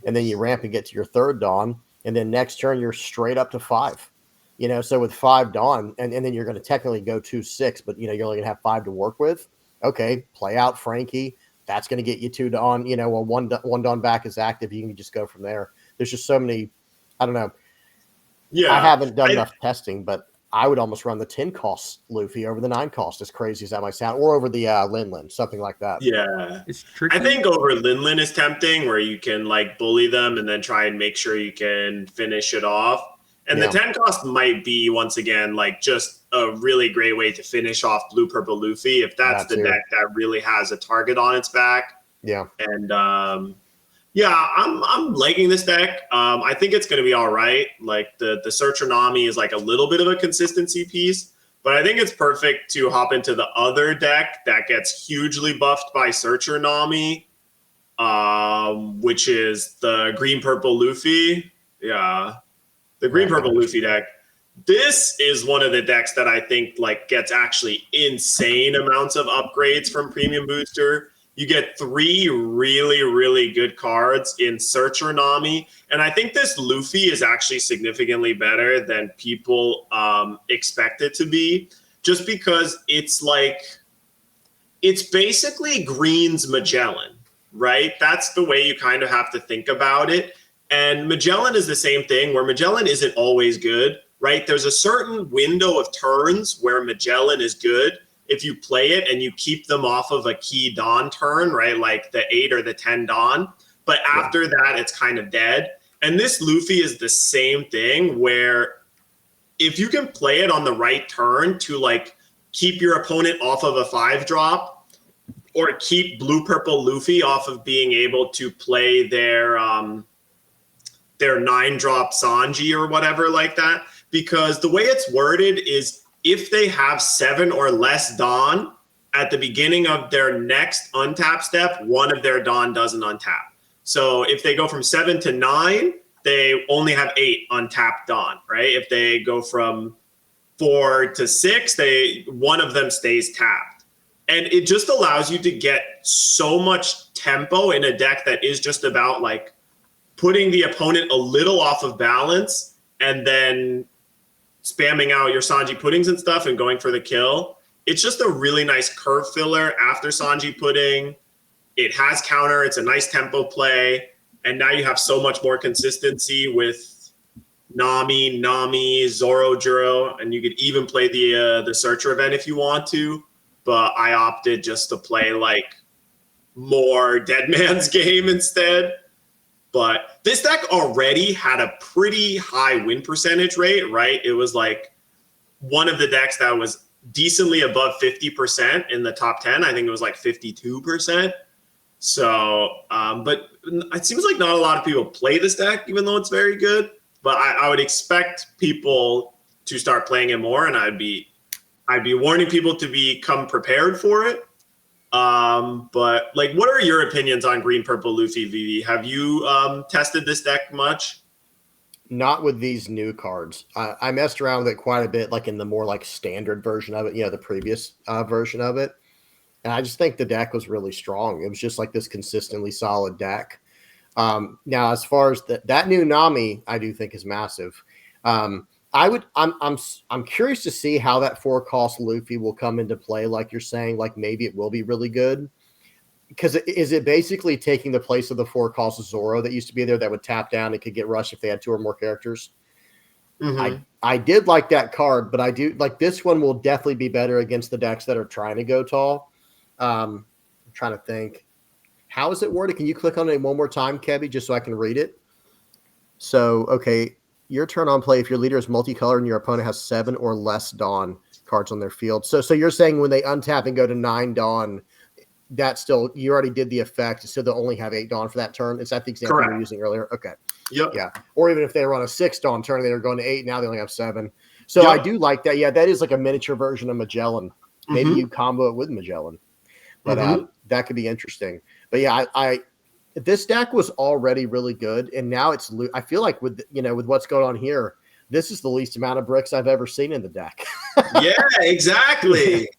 and then you ramp and get to your 3rd Dawn, and then next turn you're straight up to 5. So with 5 Dawn, and then you're going to technically go 2-6, but you're only going to have 5 to work with. Okay, play out Frankie. That's going to get you 2 Dawn. Well, one Dawn back is active. You can just go from there. There's just so many. I don't know. Yeah, I haven't done enough testing, but I would almost run the 10 cost Luffy over the 9 cost, as crazy as that might sound, or over the Lin, something like that. Yeah. It's tricky. I think over Lin is tempting where you can like bully them and then try and make sure you can finish it off. And the 10 cost might be, once again, like just a really great way to finish off blue purple Luffy if that's the deck that really has a target on its back. Yeah. And yeah, I'm liking this deck. I think it's going to be all right. Like the Searcher Nami is like a little bit of a consistency piece, but I think it's perfect to hop into the other deck that gets hugely buffed by Searcher Nami, which is the green purple Luffy. Yeah, the green purple Luffy deck. This is one of the decks that I think like gets actually insane amounts of upgrades from Premium Booster. You get 3 really, really good cards in Searcher Nami. And I think this Luffy is actually significantly better than people expect it to be. Just because it's basically Green's Magellan, right? That's the way you kind of have to think about it. And Magellan is the same thing, where Magellan isn't always good, right? There's a certain window of turns where Magellan is good if you play it and you keep them off of a key Dawn turn, right? Like the 8 or the 10 Dawn. But after that, it's kind of dead. And this Luffy is the same thing, where if you can play it on the right turn to like keep your opponent off of a 5-drop, or keep blue purple Luffy off of being able to play their 9-drop Sanji or whatever like that. Because the way it's worded is, if they have 7 or less Dawn at the beginning of their next untap step, one of their Dawn doesn't untap. So if they go from 7 to 9, they only have 8 untapped Dawn, right? If they go from 4 to 6, one of them stays tapped. And it just allows you to get so much tempo in a deck that is just about like putting the opponent a little off of balance and then spamming out your Sanji puddings and stuff and going for the kill. It's just a really nice curve filler after Sanji pudding. It has counter. It's a nice tempo play. And now you have so much more consistency with Nami, Zoro, Juro, and you could even play the Searcher event if you want to. But I opted just to play like more Dead Man's Game instead. But this deck already had a pretty high win percentage rate, right? It was like one of the decks that was decently above 50% in the top 10. I think it was like 52%. So, but it seems like not a lot of people play this deck, even though it's very good. But I would expect people to start playing it more, and I'd be warning people to become prepared for it. But like, what are your opinions on green purple Luffy, Vivi? Have you tested this deck much? Not with these new cards. I messed around with it quite a bit, like in the more like standard version of it, the previous version of it. And I just think the deck was really strong. It was just like this consistently solid deck. Now, as far as that new Nami, I do think is massive. I'm curious to see how that 4-cost Luffy will come into play. Like you're saying, like maybe it will be really good. Because is it basically taking the place of the 4-cost Zoro that used to be there that would tap down and could get rushed if they had 2 or more characters? I did like that card, but I do like this one will definitely be better against the decks that are trying to go tall. I'm trying to think. How is it worded? Can you click on it one more time, Kebby, just so I can read it? So, okay, your turn on play. If your leader is multicolored and your opponent has 7 or less Dawn cards on their field. So you're saying when they untap and go to 9 Dawn, that's still, you already did the effect, so they'll only have 8 Dawn for that turn. Is that the example you were using earlier? Okay. Yep. Yeah. Or even if they were on a 6 Dawn turn, they were going to 8. Now they only have 7. So I do like that. Yeah, that is like a miniature version of Magellan. Maybe you combo it with Magellan. But that could be interesting. But yeah, I this deck was already really good, and now it's. I feel like with what's going on here, this is the least amount of bricks I've ever seen in the deck. Yeah, exactly.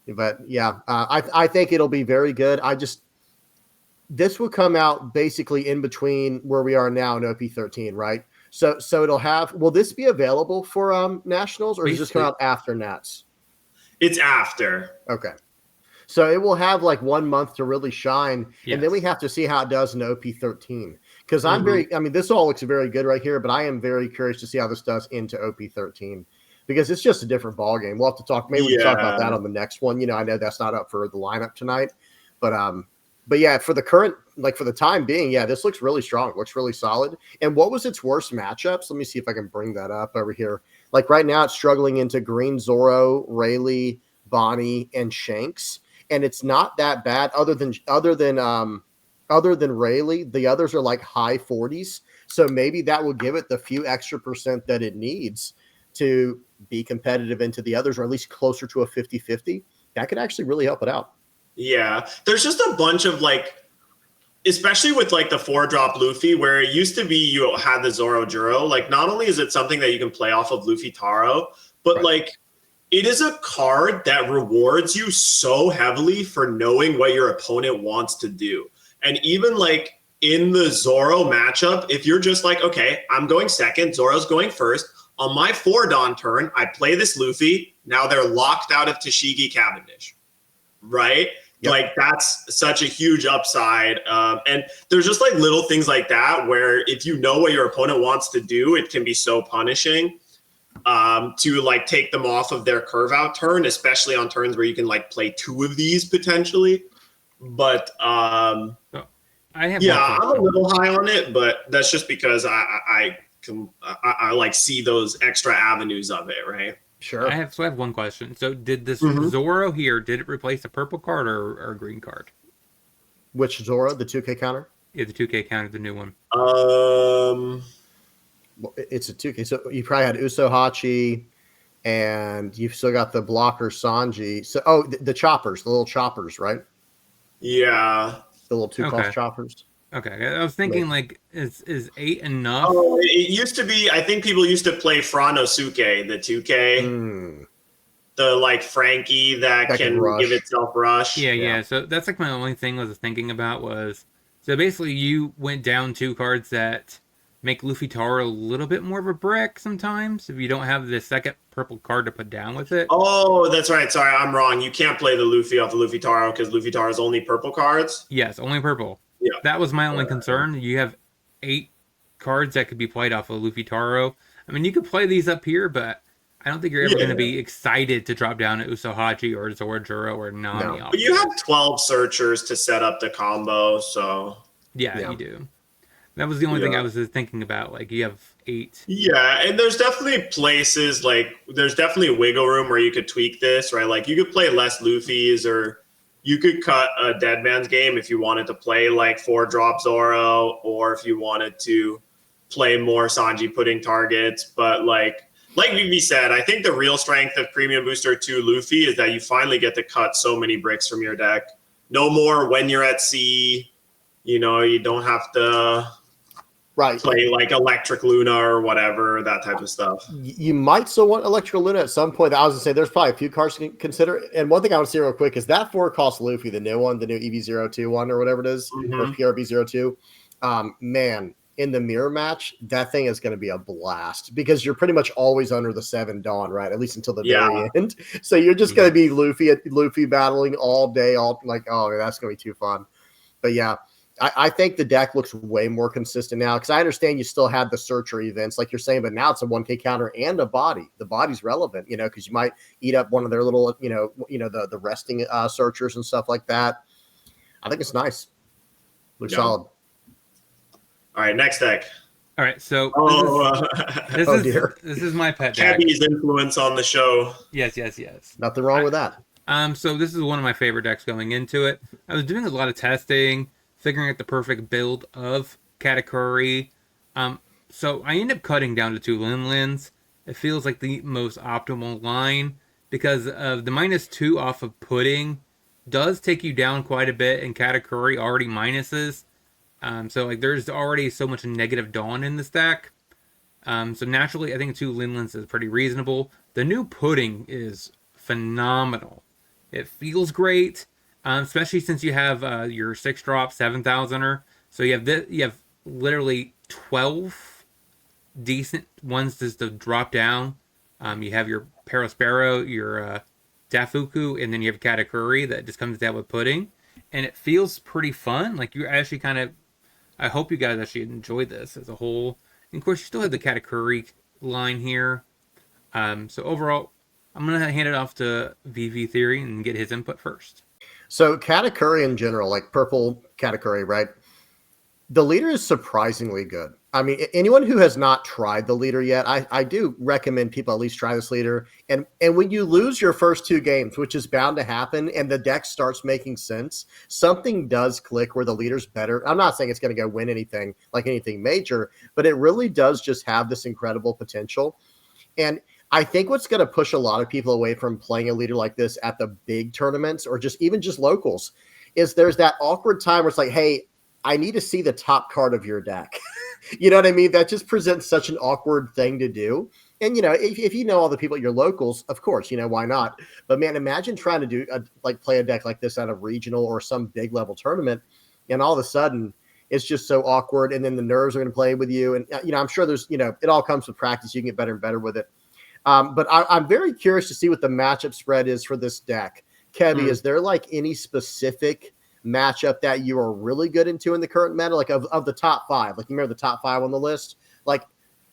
But yeah, I think it'll be very good. This will come out basically in between where we are now in OP13, right? So it'll have. Will this be available for nationals, or does this come out after Nats? It's after. Okay. So it will have like 1 month to really shine, and then we have to see how it does in OP13. Because this all looks very good right here, but I am very curious to see how this does into OP13 because it's just a different ball game. We'll have to talk. Maybe we can talk about that on the next one. I know that's not up for the lineup tonight, but yeah, for the current, for the time being, yeah, this looks really strong. It looks really solid. And what was its worst matchups? Let me see if I can bring that up over here. Like right now, it's struggling into Green Zorro, Rayleigh, Bonnie, and Shanks. And it's not that bad other than Rayleigh. The others are like high 40s. So maybe that will give it the few extra percent that it needs to be competitive into the others, or at least closer to a 50-50. That could actually really help it out. Yeah. There's just a bunch of especially with the 4-drop Luffy, where it used to be you had the Zoro Juro. Not only is it something that you can play off of Luffy Taro, but it is a card that rewards you so heavily for knowing what your opponent wants to do. And even in the Zoro matchup, if you're just okay, I'm going second, Zoro's going first. On my 4-Dawn turn, I play this Luffy. Now they're locked out of Tashigi Cavendish, right? Yep. That's such a huge upside. And there's just little things like that where if you know what your opponent wants to do, it can be so punishing. To take them off of their curve out turn, especially on turns where you can play 2 of these potentially. But I'm a little high on it, but that's just because I see those extra avenues of it, right? Sure. I have one question. So did this Zoro here, did it replace a purple card or a green card? Which Zoro? The 2K counter? Yeah, the 2K counter, the new one. It's a 2K. So you probably had Usohachi, and you've still got the blocker Sanji. So the choppers, the little choppers, right? Yeah, the little 2-cost choppers. Okay, I was thinking is 8 enough? Oh, it used to be. I think people used to play Franosuke, the 2K, the Frankie that can give itself rush. Yeah. So that's my only thing I was thinking about was so basically you went down 2 cards that make Luffy Taro a little bit more of a brick sometimes if you don't have the second purple card to put down with it. Oh, that's right. Sorry, I'm wrong. You can't play the Luffy off of Luffy Taro because Luffy Taro is only purple cards. Yes, only purple. Yeah. That was my only concern. You have 8 cards that could be played off of Luffy Taro. I mean, you could play these up here, but I don't think you're ever going to be excited to drop down to Usohachi or Zorojuro or Nami. No. But you have 12 searchers to set up the combo, so... Yeah, you do. That was the only thing I was thinking about. You have 8. Yeah, and there's definitely places, there's definitely wiggle room where you could tweak this, right? You could play less Luffy's, or you could cut a Dead Man's Game if you wanted to play, 4-drop Zoro, or if you wanted to play more Sanji pudding targets. But, like VB said, I think the real strength of Premium Booster 2 Luffy is that you finally get to cut so many bricks from your deck. No more when you're at sea. You don't have to... play Electric Luna or whatever, that type of stuff. You might still want Electric Luna at some point. I was going to say there's probably a few cards to consider. And one thing I want to say real quick is that 4-cost Luffy, the new one, the new EB02 one or whatever it is, or PRB02. Man, in the mirror match, that thing is going to be a blast because you're pretty much always under the 7 Dawn, right? At least until the very end. So you're just going to be Luffy battling all day, that's going to be too fun. But yeah. I think the deck looks way more consistent now, because I understand you still have the searcher events like you're saying, but now it's a 1K counter and a body. The body's relevant, because you might eat up one of their little, the resting searchers and stuff like that. I think it's nice. Looks solid. All right, next deck. All right, so this is my pet deck. Cabby's influence on the show. Yes. Nothing wrong with that. So this is one of my favorite decks going into it. I was doing a lot of testing, figuring out the perfect build of Katakuri. So I ended up cutting down to 2 Lin-Lins. It feels like the most optimal line because of the -2 off of Pudding does take you down quite a bit, and Katakuri already minuses. So like there's already so much negative Dawn in this deck. So naturally, I think 2 Lin-Lins is pretty reasonable. The new Pudding is phenomenal. It feels great, especially since you have your 6-drop 7,000er. So you have literally 12 decent ones just to drop down. You have your Perospero, your Dafuku, and then you have Katakuri that just comes down with Pudding, and it feels pretty fun. Like you actually I hope you guys actually enjoy this as a whole. And of course, you still have the Katakuri line here. So overall, I'm going to hand it off to VV Theory and get his input first. So Katakuri in general, like purple Katakuri, right? The leader is surprisingly good. I mean, anyone who has not tried the leader yet, I do recommend people at least try this leader. And when you lose your first 2 games, which is bound to happen, and the deck starts making sense, something does click where the leader's better. I'm not saying it's going to go win anything major, but it really does just have this incredible potential. And I think what's going to push a lot of people away from playing a leader like this at the big tournaments or just locals is there's that awkward time where it's like, hey, I need to see the top card of your deck. You know what I mean? That just presents such an awkward thing to do. And, if you know all the people at your locals, of course, why not? But man, imagine trying to play a deck like this at a regional or some big level tournament. And all of a sudden it's just so awkward. And then the nerves are going to play with you. And, I'm sure there's, it all comes with practice. You can get better and better with it. But I'm very curious to see what the matchup spread is for this deck. Kevy, is there any specific matchup that you are really good into in the current meta, of the top 5? You remember the top 5 on the list?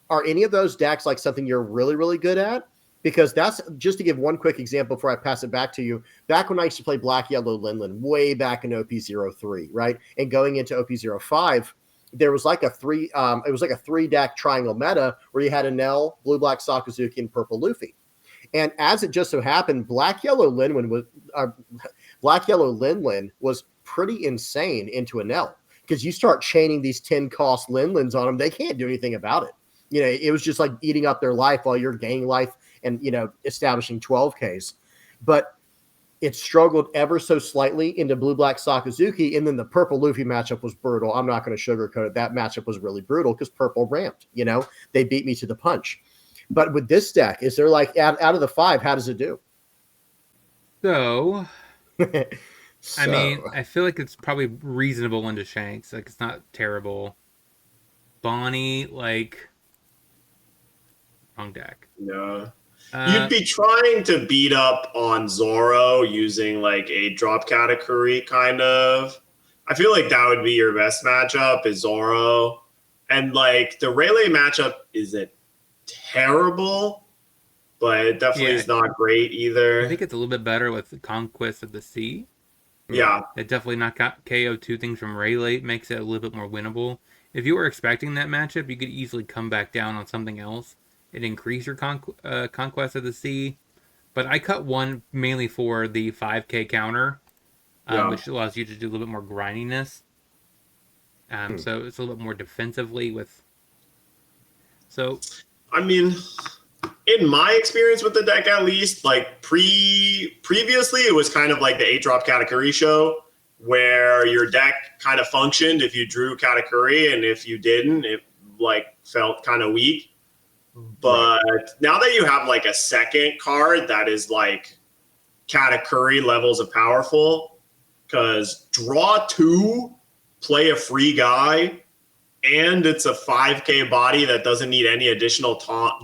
Are any of those decks something you're really, really good at? Because that's, just to give one quick example before I pass it back to you, back when I used to play Black Yellow Lin-Lin way back in OP03, right? And going into OP05, there was a 3 deck triangle meta where you had Enel, Blue Black Sakazuki, and Purple Luffy. And as it just so happened, Black Yellow Lin-Lin was pretty insane into Enel, because you start chaining these 10-cost Lin-Lins on them, they can't do anything about it. It was just like eating up their life while you're gaining life and establishing 12Ks. But it struggled ever so slightly into Blue Black Sakazuki, and then the Purple Luffy matchup was brutal. I'm not going to sugarcoat it. That matchup was really brutal because Purple ramped. They beat me to the punch. But with this deck, is there out of the 5, how does it do? So, I mean, I feel like it's probably reasonable into Shanks. It's not terrible. Bonnie, wrong deck. Yeah. You'd be trying to beat up on Zoro using a drop Katakuri kind of. I feel like that would be your best matchup is Zoro. And the Rayleigh matchup isn't terrible, but it definitely is not great either. I think it's a little bit better with the Conquest of the Sea. Yeah. It definitely not KO2 things from Rayleigh makes it a little bit more winnable. If you were expecting that matchup, you could easily come back down on something else and increase your Conquest of the Sea. But I cut one mainly for the 5K counter, which allows you to do a little bit more grindiness. So it's a little bit more defensively with... So... I mean, in my experience with the deck, at least, previously, it was kind of like the 8-drop Katakuri show, where your deck kind of functioned if you drew Katakuri, and if you didn't, it felt kind of weak. But now that you have a second card that is Katakuri levels of powerful, because draw 2, play a free guy, and it's a 5K body that doesn't need any additional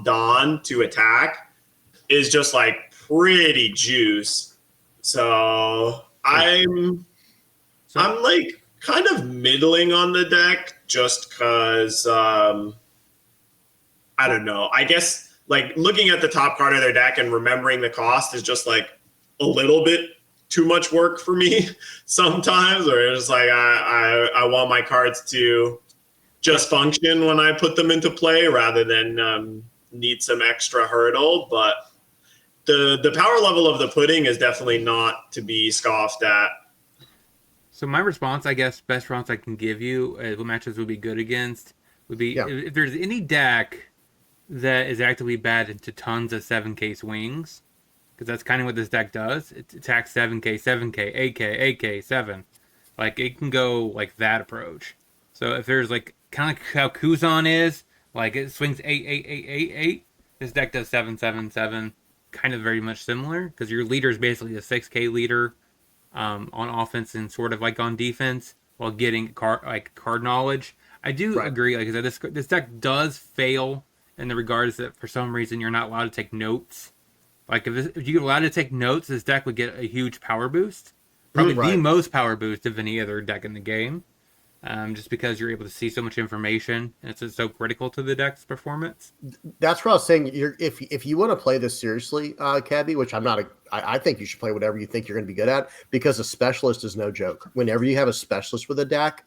Dawn to attack, is just pretty juice. So I'm kind of middling on the deck just because, I don't know. I guess like looking at the top card of their deck and remembering the cost is just like a little bit too much work for me sometimes, or it's like I want my cards to just function when I put them into play rather than need some extra hurdle. But the power level of the pudding is definitely not to be scoffed at. So my response, I guess, best response I can give you, what matches would be good against, would be if there's any deck that is actively bad into tons of 7K swings, because that's kind of what this deck does. It attacks 7K, 7K, 8K, 8K, 7. Like, it can go like that approach. So if there's like, kind of like how Kuzan is, like it swings 8, 8, 8, 8, 8. This deck does 7, 7, 7. Kind of very much similar, because your leader is basically a 6K leader on offense and sort of like on defense, while getting card knowledge. I do agree, like I said, this deck does fail in the regards that for some reason you're not allowed to take notes. Like if you were allowed to take notes, this deck would get a huge power boost, probably the most power boost of any other deck in the game. Just because you're able to see so much information and it's so critical to the deck's performance. That's what I was saying. If you want to play this seriously, Cabby, which I'm not, I think you should play whatever you think you're going to be good at, because a specialist is no joke. Whenever you have a specialist with a deck,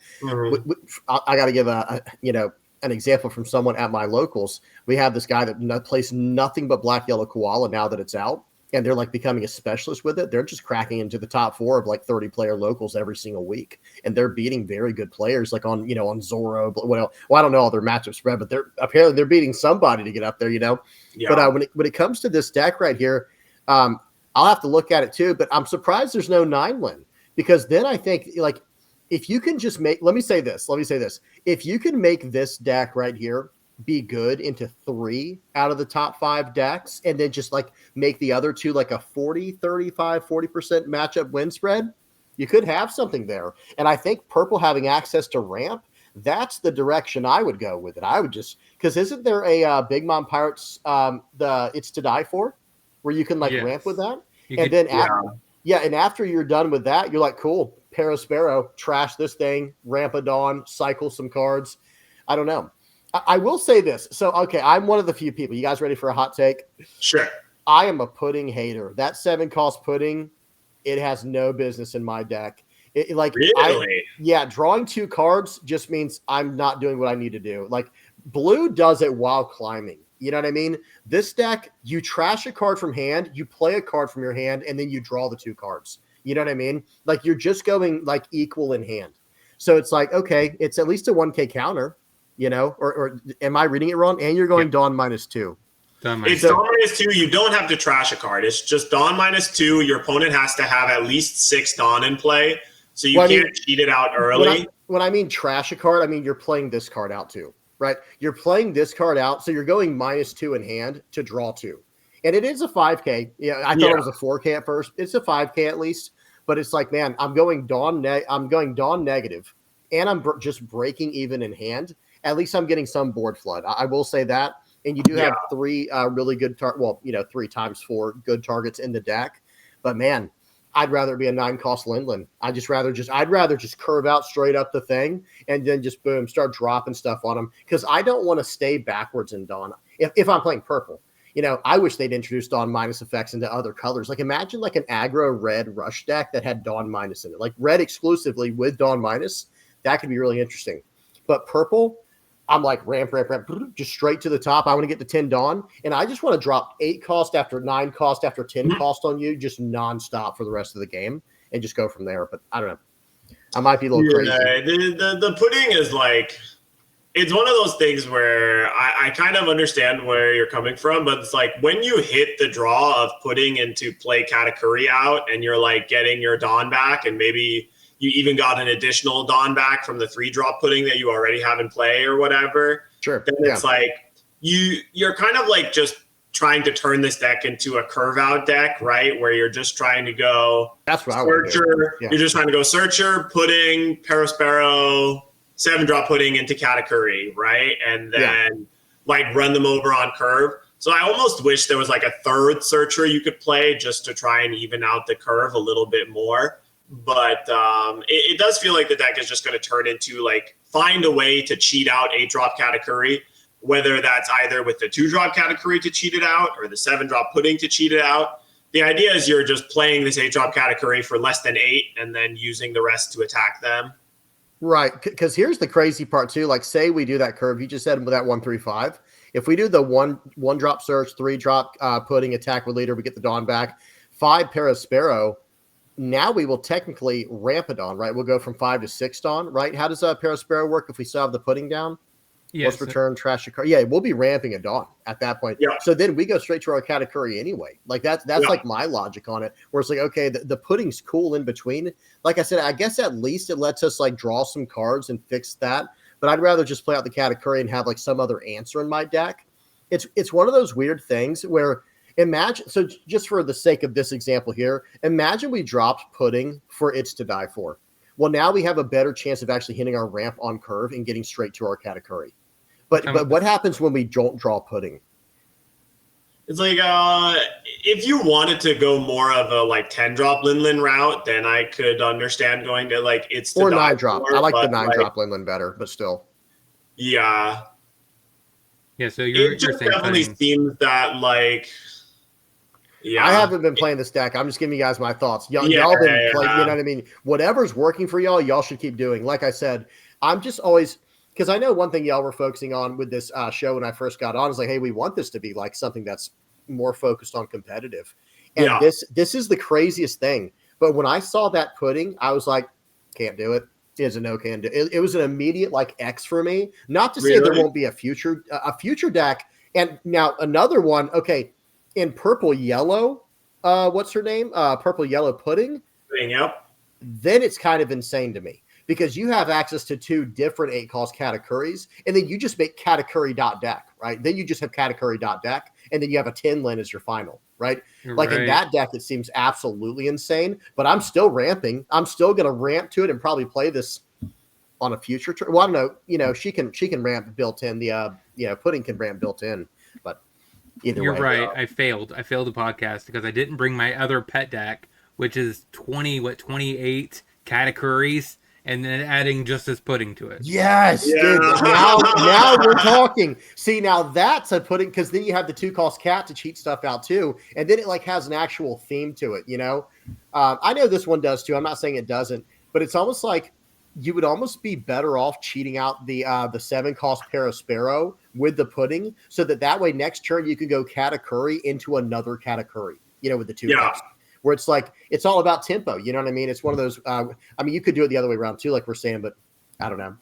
I got to give an example from someone at my locals. We have this guy that plays nothing but Black Yellow Koala now that it's out. And they're like becoming a specialist with it. They're just cracking into the top 4 of like 30 player locals every single week. And they're beating very good players like on Zorro. Well, I don't know all their matchup spread, but they're beating somebody to get up there, Yeah. But when it comes to this deck right here, I'll have to look at it too, but I'm surprised there's no 9-win, because then I think like if you can just let me say this. If you can make this deck right here be good into 3 out of the top 5 decks, and then just like make the other 2 like a 40 40% matchup win spread, you could have something there. And I think purple having access to ramp, that's the direction I would go with it. I would just, because isn't there a Big Mom Pirates it's to die for, where you can ramp with that, and after you're done with that, you're like, cool, Parasparrow, trash this thing, ramp a Dawn, cycle some cards. I don't know. I will say this. So, okay, I'm one of the few people. You guys ready for a hot take? Sure. I am a pudding hater. That 7-cost pudding, it has no business in my deck. Really? Drawing 2 cards just means I'm not doing what I need to do. Like, blue does it while climbing. You know what I mean? This deck, you trash a card from hand, you play a card from your hand, and then you draw the 2 cards. You know what I mean? Like, you're just going like equal in hand. So it's like, okay, it's at least a 1K counter. Or am I reading it wrong? And you're going Dawn -2. It's Dawn -2. You don't have to trash a card. It's just Dawn -2. Your opponent has to have at least 6 Dawn in play, so you can't cheat it out early. When I mean trash a card, I mean you're playing this card out too, right? You're playing this card out, so you're going -2 in hand to draw 2. And it is a 5K. I thought it was a 4K at first. It's a 5K at least, but it's like, man, I'm going Dawn negative, and I'm just breaking even in hand. At least I'm getting some board flood. I will say that. And you do have 3 really good 3 times 4 good targets in the deck. But man, I'd rather be a 9-cost Lindland. I'd rather just curve out straight up the thing and then just boom, start dropping stuff on them, because I don't want to stay backwards in Dawn. If I'm playing purple, I wish they'd introduce Dawn minus effects into other colors. Like imagine like an aggro red rush deck that had Dawn minus in it, like red exclusively with Dawn minus. That could be really interesting. But purple, I'm like ramp, just straight to the top. I want to get to 10 Dawn, and I just want to drop 8 cost after 9 cost after 10 cost on you, just nonstop for the rest of the game, and just go from there. But I don't know. I might be a little crazy. The pudding is like, it's one of those things where I kind of understand where you're coming from, but it's like when you hit the draw of putting into play Katakuri out, and you're like getting your Dawn back, and maybe you even got an additional Dawn back from the 3-drop pudding that you already have in play or whatever. Sure. Then it's like you're kind of like just trying to turn this deck into a curve out deck, right? Where you're just trying to go Searcher. You're just trying to go Searcher, Pudding, Parasparrow, 7-drop Pudding into Katakuri, right? And then like run them over on curve. So I almost wish there was like a 3rd Searcher you could play just to try and even out the curve a little bit more. But it does feel like the deck is just going to turn into like find a way to cheat out 8-drop Katakuri, whether that's either with the 2-drop Katakuri to cheat it out or the 7-drop Pudding to cheat it out. The idea is you're just playing this 8-drop Katakuri for less than 8 and then using the rest to attack them. Right, because here's the crazy part too. Like, say we do that curve you just said with that 1-3-5. If we do the one drop search, 3-drop Pudding, attack with leader, we get the Dawn back. 5 Parasparrow. Now we will technically ramp a Dawn, right? We'll go from 5 to 6 Dawn, right? How does Parasparrow work if we still have the Pudding down? Yes. Let's return, trash a card. Yeah, we'll be ramping a Dawn at that point. Yeah. So then we go straight to our Katakuri anyway. Like that's like my logic on it. Where it's like, okay, the Pudding's cool in between. Like I said, I guess at least it lets us like draw some cards and fix that. But I'd rather just play out the Katakuri and have like some other answer in my deck. It's one of those weird things where imagine. So just for the sake of this example here, imagine we dropped Pudding for It's to Die For. Well, now we have a better chance of actually hitting our ramp on curve and getting straight to our Katakuri. But what happens when we don't draw Pudding? It's like if you wanted to go more of a like 10-drop Linlin route, then I could understand going to like It's to Or Die 9-drop. For, I like the 9-drop Linlin better, but still. Yeah. Yeah, so It just definitely seems that like. Yeah. I haven't been playing this deck. I'm just giving you guys my thoughts. Y'all been playing, you know what I mean? Whatever's working for y'all should keep doing. Like I said, I'm just always, because I know one thing y'all were focusing on with this show when I first got on is like, hey, we want this to be like something that's more focused on competitive. And this is the craziest thing. But when I saw that Pudding, I was like, can't do it. It's a no can do. It was an immediate like X for me. Not to say there won't be a future deck. And now another one, okay, in purple yellow, what's her name? Purple yellow Pudding. Yep. Then it's kind of insane to me because you have access to 2 different 8-cost Katakuris, and then you just make Katakuri.deck, right? Then you just have Katakuri.deck, and then you have a 10-lin as your final, right? Like in that deck, it seems absolutely insane, but I'm still ramping. I'm still going to ramp to it and probably play this on a future turn. Well, I don't know. You know, she can ramp built in. The Pudding can ramp built in, but either You're way. right. I failed the podcast because I didn't bring my other pet deck, which is 28 Katakuris, and then adding just as Pudding to it. Yes, dude. Now we're talking. See, now that's a Pudding, because then you have the 2-cost cat to cheat stuff out too, and then it like has an actual theme to it. You know, I know this one does too. I'm not saying it doesn't, but it's almost like you would almost be better off cheating out the 7-cost Parasparrow with the Pudding, so that way next turn you can go Katakuri into another Katakuri. You know, with the 2 costs. Where it's like, it's all about tempo. You know what I mean? It's one of those, I mean, you could do it the other way around too, like we're saying, but I don't know.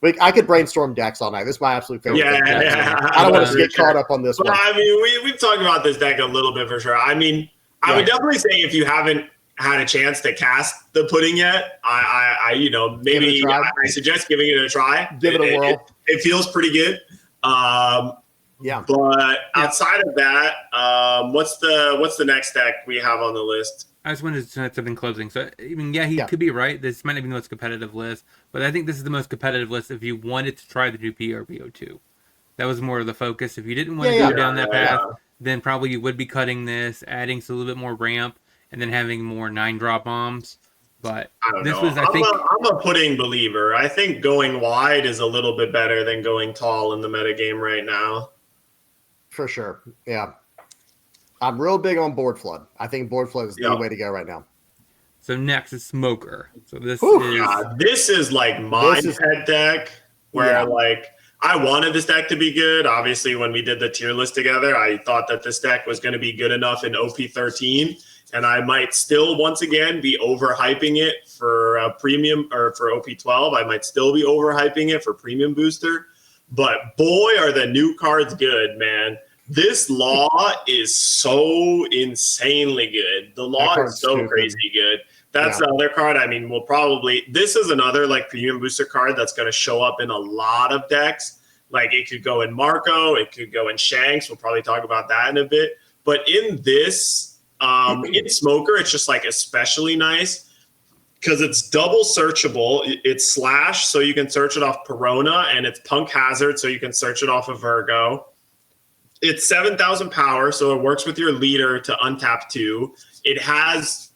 Like, I could brainstorm decks all night. This is my absolute favorite. I don't want to get caught up on this one. I mean, we've talked about this deck a little bit for sure. I mean, I would definitely say if you haven't had a chance to cast the Pudding yet, I maybe I suggest giving it a try. Give it a whirl. It feels pretty good. But outside of that, what's the next deck we have on the list? I just wanted to say something closing. So, I mean, he could be right. This might not be the most competitive list, but I think this is the most competitive list if you wanted to try the new PRB02. That was more of the focus. If you didn't want to go down that path, then probably you would be cutting this, adding a little bit more ramp, and then having more 9-drop bombs. But I don't know. I'm a Pudding believer. I think going wide is a little bit better than going tall in the metagame right now. For sure. Yeah. I'm real big on board flood. I think board flood is the way to go right now. So next is Smoker. So this is like my pet deck where like I wanted this deck to be good. Obviously, when we did the tier list together, I thought that this deck was going to be good enough in OP13, and I might still once again be overhyping it for a premium or for OP12. I might still be overhyping it for premium booster. But boy, are the new cards good, man. This law is so insanely good. The law is so crazy good. That's the other card. I mean, this is another like premium booster card that's going to show up in a lot of decks. Like it could go in Marco, it could go in Shanks. We'll probably talk about that in a bit. But in this, in Smoker, it's just like especially nice because it's double searchable. It's Slash, so you can search it off Perona, and it's Punk Hazard, so you can search it off of Virgo. It's 7,000 power, so it works with your leader to untap 2. It has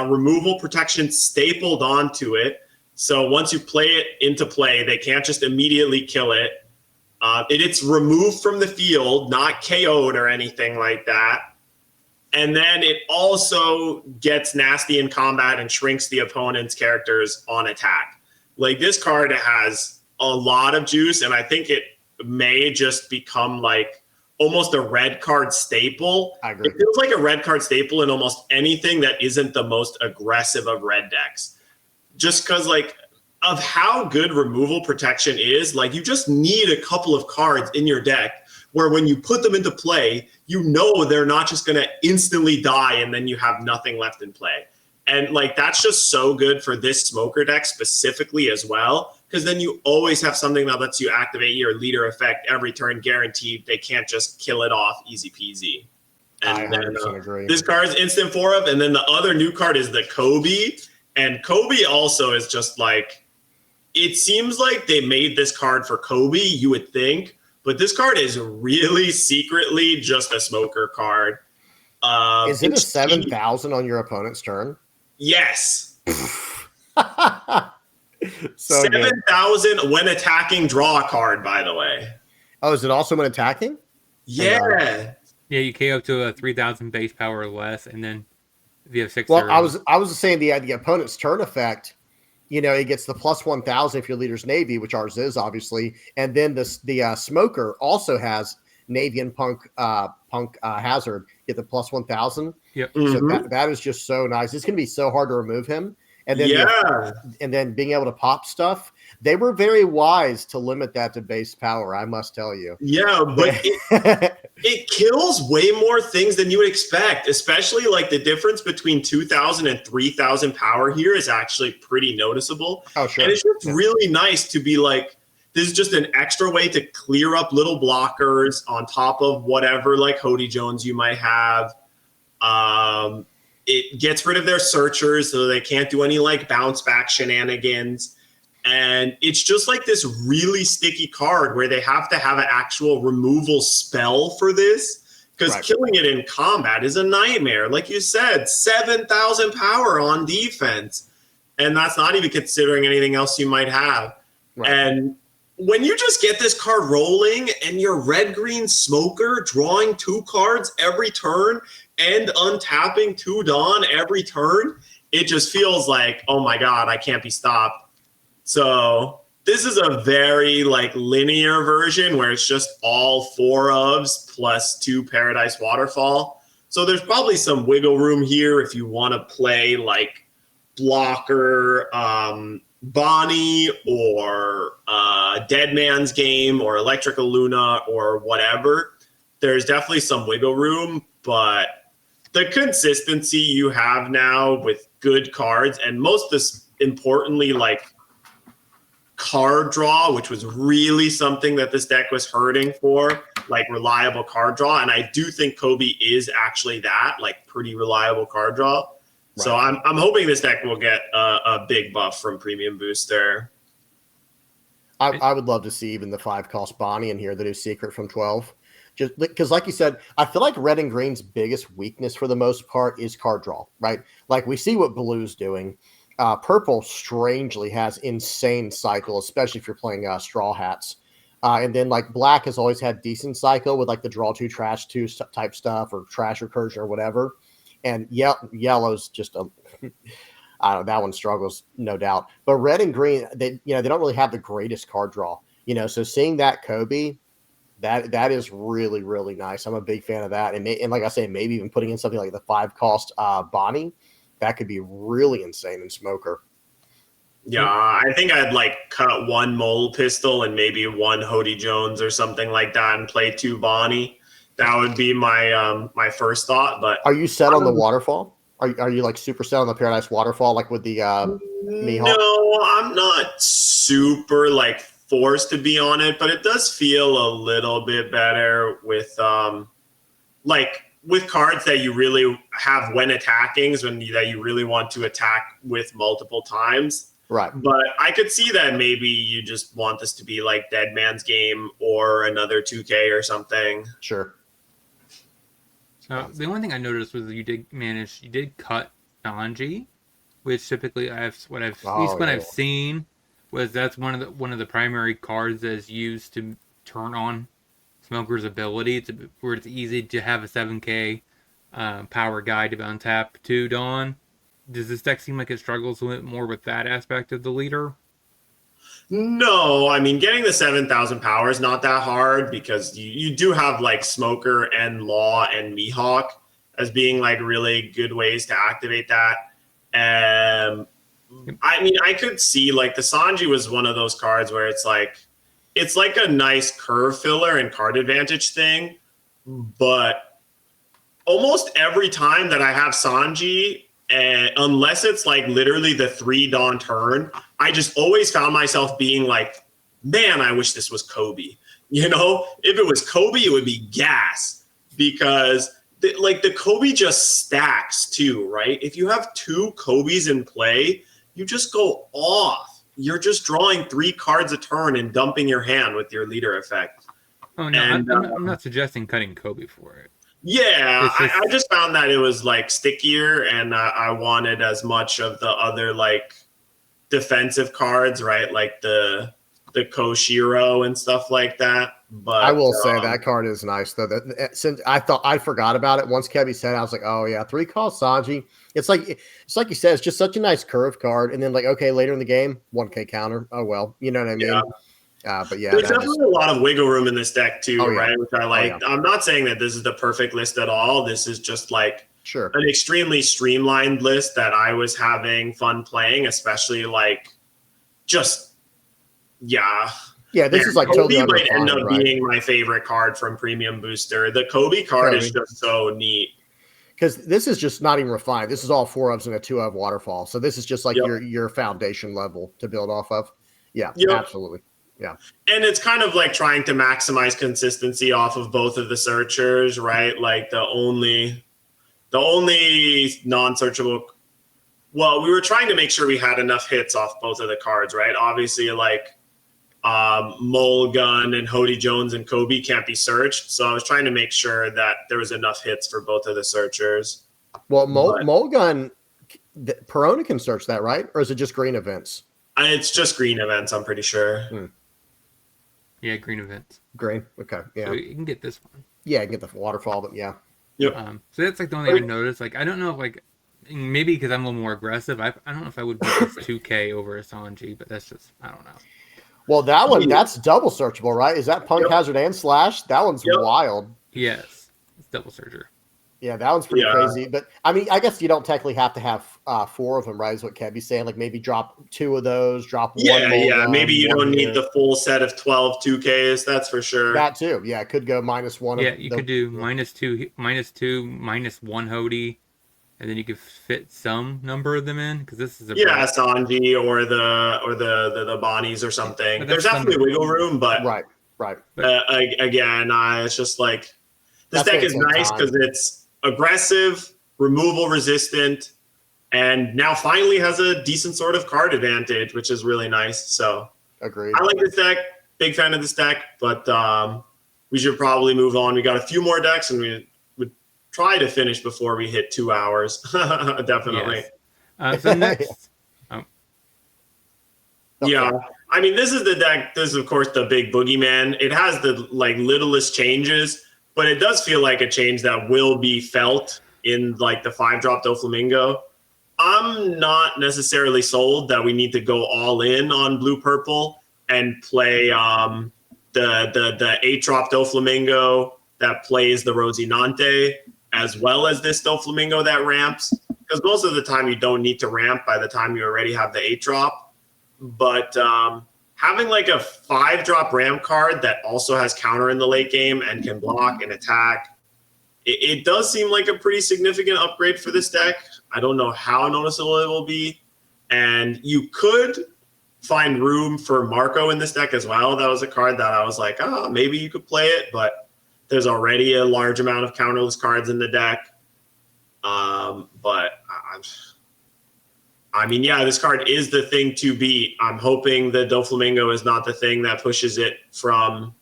removal protection stapled onto it. So once you play it into play, they can't just immediately kill it. It's removed from the field, not KO'd or anything like that. And then it also gets nasty in combat and shrinks the opponent's characters on attack. Like, this card has a lot of juice, and I think it may just become like almost a red card staple. I agree. It feels like a red card staple in almost anything that isn't the most aggressive of red decks. Just because, like, of how good removal protection is, like, you just need a couple of cards in your deck where when you put them into play, you know they're not just going to instantly die and then you have nothing left in play. And, like, that's just so good for this smoker deck specifically as well, because then you always have something that lets you activate your leader effect every turn guaranteed. They can't just kill it off easy peasy. And I 100% agree. This card is instant 4 of, and then the other new card is the Kobe. And Kobe also is just like, it seems like they made this card for Kobe, you would think, but this card is really secretly just a smoker card. Is it a 7,000 on your opponent's turn? Yes. So 7,000 when attacking, draw a card, by the way. Oh, is it also when attacking? Yeah. Yeah, you KO up to a 3,000 base power or less, and then if you have 6 Well, I was saying the opponent's turn effect, you know, it gets the plus 1,000 if your leader's Navy, which ours is obviously, and then the smoker also has Navy and Punk Hazard get the plus 1,000. Yep. So that is just so nice. It's going to be so hard to remove him, and then being able to pop stuff. They were very wise to limit that to base power, I must tell you. Yeah, but it kills way more things than you would expect, especially like the difference between 2,000 and 3,000 power here is actually pretty noticeable. Oh, sure. And it's just really nice to be like, this is just an extra way to clear up little blockers on top of whatever like Hody Jones you might have. It gets rid of their searchers so they can't do any like bounce back shenanigans. And it's just like this really sticky card where they have to have an actual removal spell for this, because killing it in combat is a nightmare. Like you said, 7,000 power on defense. And that's not even considering anything else you might have. Right. And when you just get this card rolling and your red-green smoker drawing 2 cards every turn and untapping 2 Dawn every turn, it just feels like, oh my God, I can't be stopped. So this is a very like linear version where it's just all 4 ofs plus 2 Paradise Waterfall. So there's probably some wiggle room here if you want to play like blocker Bonnie or Dead Man's Game or Electrical Luna or whatever. There's definitely some wiggle room, but the consistency you have now with good cards, and most importantly, like card draw, which was really something that this deck was hurting for, like reliable card draw. And I do think Kobe is actually that, like pretty reliable card draw. Right. So I'm hoping this deck will get a big buff from Premium Booster. I would love to see even the 5-cost Bonnie in here, the new secret from 12. Just because, like you said, I feel like red and green's biggest weakness for the most part is card draw, right? Like we see what blue's doing. Purple strangely has insane cycle, especially if you're playing Straw Hats. And then like black has always had decent cycle with like the draw 2, trash 2 type stuff or trash recursion or whatever. And yellow's just I don't know, that one struggles, no doubt. But red and green, they don't really have the greatest card draw. So seeing that Kobe, that is really, really nice. I'm a big fan of that. And like I say, maybe even putting in something like the 5-cost Bonnie, that could be really insane in smoker. Yeah, I think I'd like cut 1 Mole Pistol and maybe 1 Hody Jones or something like that and play 2 Bonnie. That would be my my first thought. But are you set on the waterfall? Are you like super set on the Paradise Waterfall, like with the Mihawk? No, I'm not super like forced to be on it, but it does feel a little bit better with with cards that you really have when attacking, that you really want to attack with multiple times. Right. But I could see that maybe you just want this to be like Dead Man's Game or another 2K or something. Sure. So the only thing I noticed was you did cut Sanji, which typically at least Oh, when yeah. I've seen was that's one of the primary cards that is used to turn on Smoker's ability where it's easy to have a 7K power guy to untap to Dawn. Does this deck seem like it struggles a bit more with that aspect of the leader? No, I mean, getting the 7,000 power is not that hard because you do have like Smoker and Law and Mihawk as being like really good ways to activate that. I mean, I could see like the Sanji was one of those cards where it's like a nice curve filler and card advantage thing, but almost every time that I have Sanji, unless it's like literally the 3 Dawn turn, I just always found myself being like, man, I wish this was Kobe. You know, if it was Kobe, it would be gas because the Kobe just stacks too, right? If you have 2 Kobe's in play, you just go off. You're just drawing 3 cards a turn and dumping your hand with your leader effect. Oh no, And I'm not suggesting cutting Kobe for it. yeah, It's just I just found that it was like stickier, and I wanted as much of the other like defensive cards, right? Like the Koshiro and stuff like that. But I will say that card is nice though. That since I forgot about it once Kevin said it, I was like, oh yeah, 3 calls Sanji. It's like you said, it's just such a nice curve card. And then like, okay, later in the game, 1K counter. Oh well, you know what I mean? Yeah. But yeah, there's definitely a lot of wiggle room in this deck too, Oh, yeah. right? Which I like. Oh, yeah. I'm not saying that this is the perfect list at all. This is just like sure. an extremely streamlined list that I was having fun playing, especially like just yeah. Yeah, this is like Kobe totally might end unrefined, up right? being my favorite card from Premium Booster. The Kobe card is just so neat. Because this is just not even refined. This is all 4 ofs and a 2 of waterfall. So this is just like your foundation level to build off of. Yeah, absolutely. Yeah. And it's kind of like trying to maximize consistency off of both of the searchers, right? Like the only non-searchable. Well, we were trying to make sure we had enough hits off both of the cards, right? Obviously, like Mulgun and Hody Jones and Kobe can't be searched. So I was trying to make sure that there was enough hits for both of the searchers. Well, Mulgun, Perona can search that, right? Or is it just green events? It's just green events, I'm pretty sure. Yeah, green events. Green. Okay. Yeah. So you can get this one. Yeah, you can get the waterfall, but yeah. Yep. So that's like the only thing I noticed. Like, I don't know if like maybe because I'm a little more aggressive. I don't know if I would put this 2K over a Sanji, but that's just I don't know. Well, that one, that's double searchable, right? Is that Punk Hazard and Slash? That one's wild. Yes. It's double searcher. Yeah, that one's pretty crazy. But, I mean, I guess you don't technically have to have 4 of them, right, is what Kevin's saying. Like, maybe drop 2 of those, drop one. Yeah. Maybe you don't need the full set of 12 2Ks, that's for sure. That, too. Yeah, it could go -1. Yeah, you could do -2, -1 Hody. And then you could fit some number of them in because this is a Sanji or the Bonnies or something. There's definitely wiggle room, but right. Again, it's just like this deck is nice because it's aggressive, removal resistant, and now finally has a decent sort of card advantage, which is really nice. So agreed. I like this deck. Big fan of this deck, but we should probably move on. We got a few more decks, and we would try to finish before we hit 2 hours. Definitely. Yes. So next, yeah. I mean, this is the deck. This is, of course, the big boogeyman. It has the like littlest changes, but it does feel like a change that will be felt in like the 5-drop Doflamingo. I'm not necessarily sold that we need to go all in on blue purple and play the 8-drop Doflamingo that plays the Rosinante as well as this Doflamingo that ramps, because most of the time you don't need to ramp by the time you already have the 8-drop. But having like a 5-drop ramp card that also has counter in the late game and can block and attack, it does seem like a pretty significant upgrade for this deck. I don't know how noticeable it will be. And you could find room for Marco in this deck as well. That was a card that I was like, maybe you could play it, but there's already a large amount of counterless cards in the deck. But I mean, yeah, this card is the thing to beat. I'm hoping the Doflamingo is not the thing that pushes it from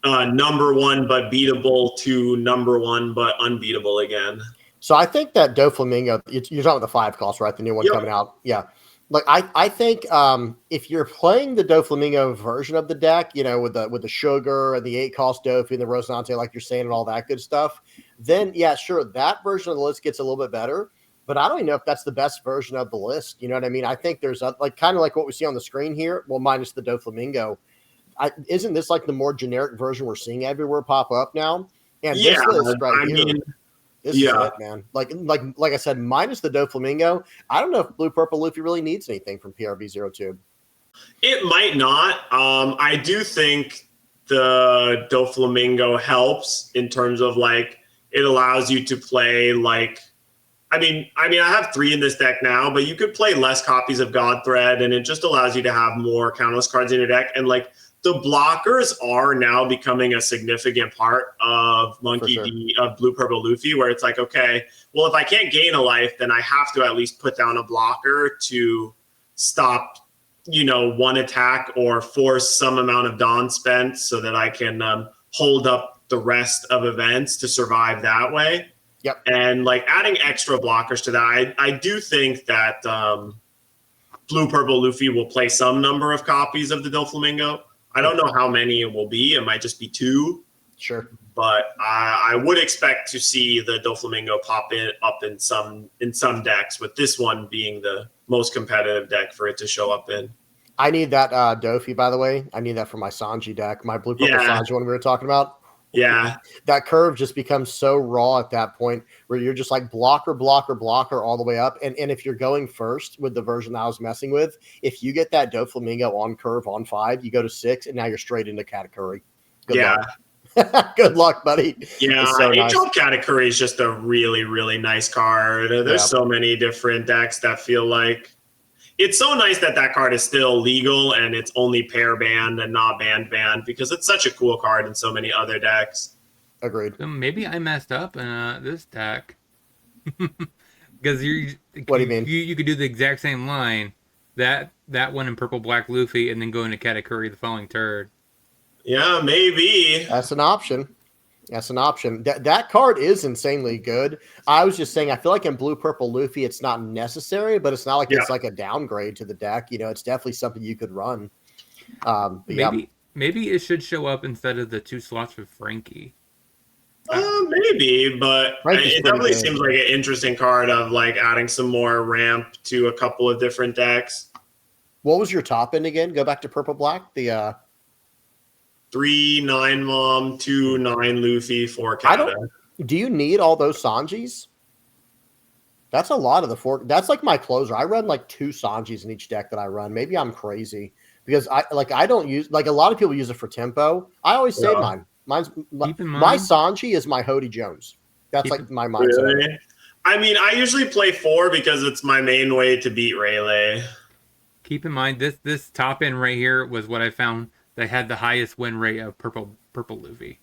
number 1 but beatable to number 1 but unbeatable again. So I think that Doflamingo, you're talking about the 5 cost, right? The new one coming out. Yeah. Like I think if you're playing the Doflamingo version of the deck, with the sugar and the 8 cost Dofi and the Rosinante, like you're saying, and all that good stuff, then yeah, sure, that version of the list gets a little bit better. But I don't even know if that's the best version of the list. You know what I mean? I think there's kind of like what we see on the screen here. Well, minus the Doflamingo. Isn't this like the more generic version we're seeing everywhere pop up now? And Yeah, this list right I here. mean, This is it, man. Like I said, minus the Doflamingo, I don't know if Blue Purple Luffy really needs anything from PRB02. it might not. I do think the Doflamingo helps in terms of like it allows you to play like. I have 3 in this deck now, but you could play less copies of Godthread, and it just allows you to have more countless cards in your deck. And like the blockers are now becoming a significant part of Monkey D of Blue Purple Luffy, where it's like, okay, well, if I can't gain a life, then I have to at least put down a blocker to stop, one attack or force some amount of Dawn spent so that I can hold up the rest of events to survive that way. Yep. And like adding extra blockers to that, I do think that Blue Purple Luffy will play some number of copies of the Doflamingo. I don't know how many it will be. It might just be 2. Sure. But I would expect to see the Doflamingo pop up in some decks, with this one being the most competitive deck for it to show up in. I need that Dofi, by the way. I need that for my Sanji deck, my Blue Purple Sanji one we were talking about. Yeah. That curve just becomes so raw at that point where you're just like blocker all the way up. And if you're going first with the version that I was messing with, if you get that Doflamingo on curve on 5, you go to 6, and now you're straight into Katakuri. Good luck. Good luck, buddy. Yeah, so Angel Katakuri is just a really, really nice card. There's so many different decks that feel like it's so nice that card is still legal and it's only pair banned and not banned, because it's such a cool card in so many other decks. Agreed. So maybe I messed up in this deck. Because what do you mean? You could do the exact same line, that one in Purple Black Luffy, and then go into Katakuri the following turn. Yeah, maybe. That's an option. That card is insanely good. I was just saying, I feel like in Blue Purple Luffy, it's not necessary, but it's not like it's like a downgrade to the deck. It's definitely something you could run. Maybe it should show up instead of the 2 slots for Frankie. Maybe, but it definitely seems like an interesting card of like adding some more ramp to a couple of different decks. What was your top end again? Go back to Purple Black. The 3 9 Mom, 2 9 Luffy, 4 Kata. Do you need all those Sanjis? That's a lot of the 4. That's like my closer. I run like 2 Sanjis in each deck that I run. Maybe I'm crazy because I don't use, like a lot of people use it for tempo. I always save mine. My Sanji is my Hody Jones. That's like my mindset. Really? I mean, I usually play 4 because it's my main way to beat Rayleigh. Keep in mind this top end right here was what I found that had the highest win rate of Purple Luffy.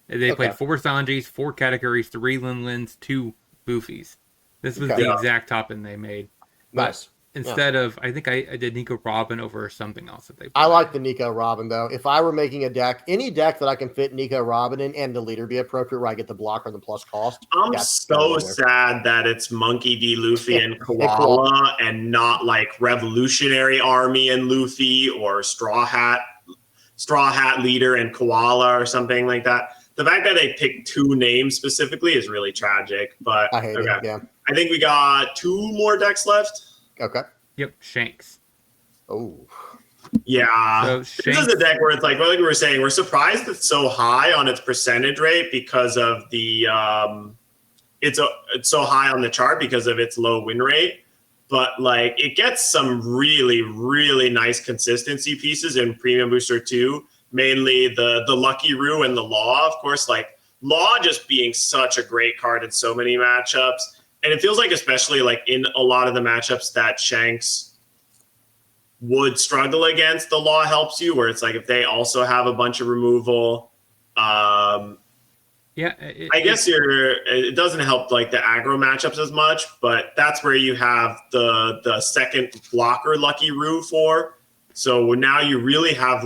They played 4 Sanjis, 4 Katakuris, 3 Linlins, 2 Boofies. This was the exact top end they made. Nice. Instead of, I think I did Nico Robin over something else that they played. I like the Nico Robin, though. If I were making a deck, any deck that I can fit Nico Robin in and the leader be appropriate, where I get the blocker and the plus cost. I'm so sad that it's Monkey D. Luffy and Koala and not like Revolutionary Army and Luffy or Straw Hat Leader and Koala or something like that. The fact that they picked 2 names specifically is really tragic, but I hate it. Yeah. I think we got 2 more decks left. Okay. Yep, Shanks. Oh. Yeah. So this is a deck where it's like we were saying, we're surprised it's so high on its percentage rate because of the it's so high on the chart because of its low win rate. But like it gets some really, really nice consistency pieces in Premium Booster 2, mainly the Lucky Roo and the Law, of course, like Law just being such a great card in so many matchups. And it feels like, especially like in a lot of the matchups that Shanks would struggle against, the Law helps you, where it's like if they also have a bunch of removal, I guess it doesn't help like the aggro matchups as much, but that's where you have the second blocker Lucky Roo for. So now you really have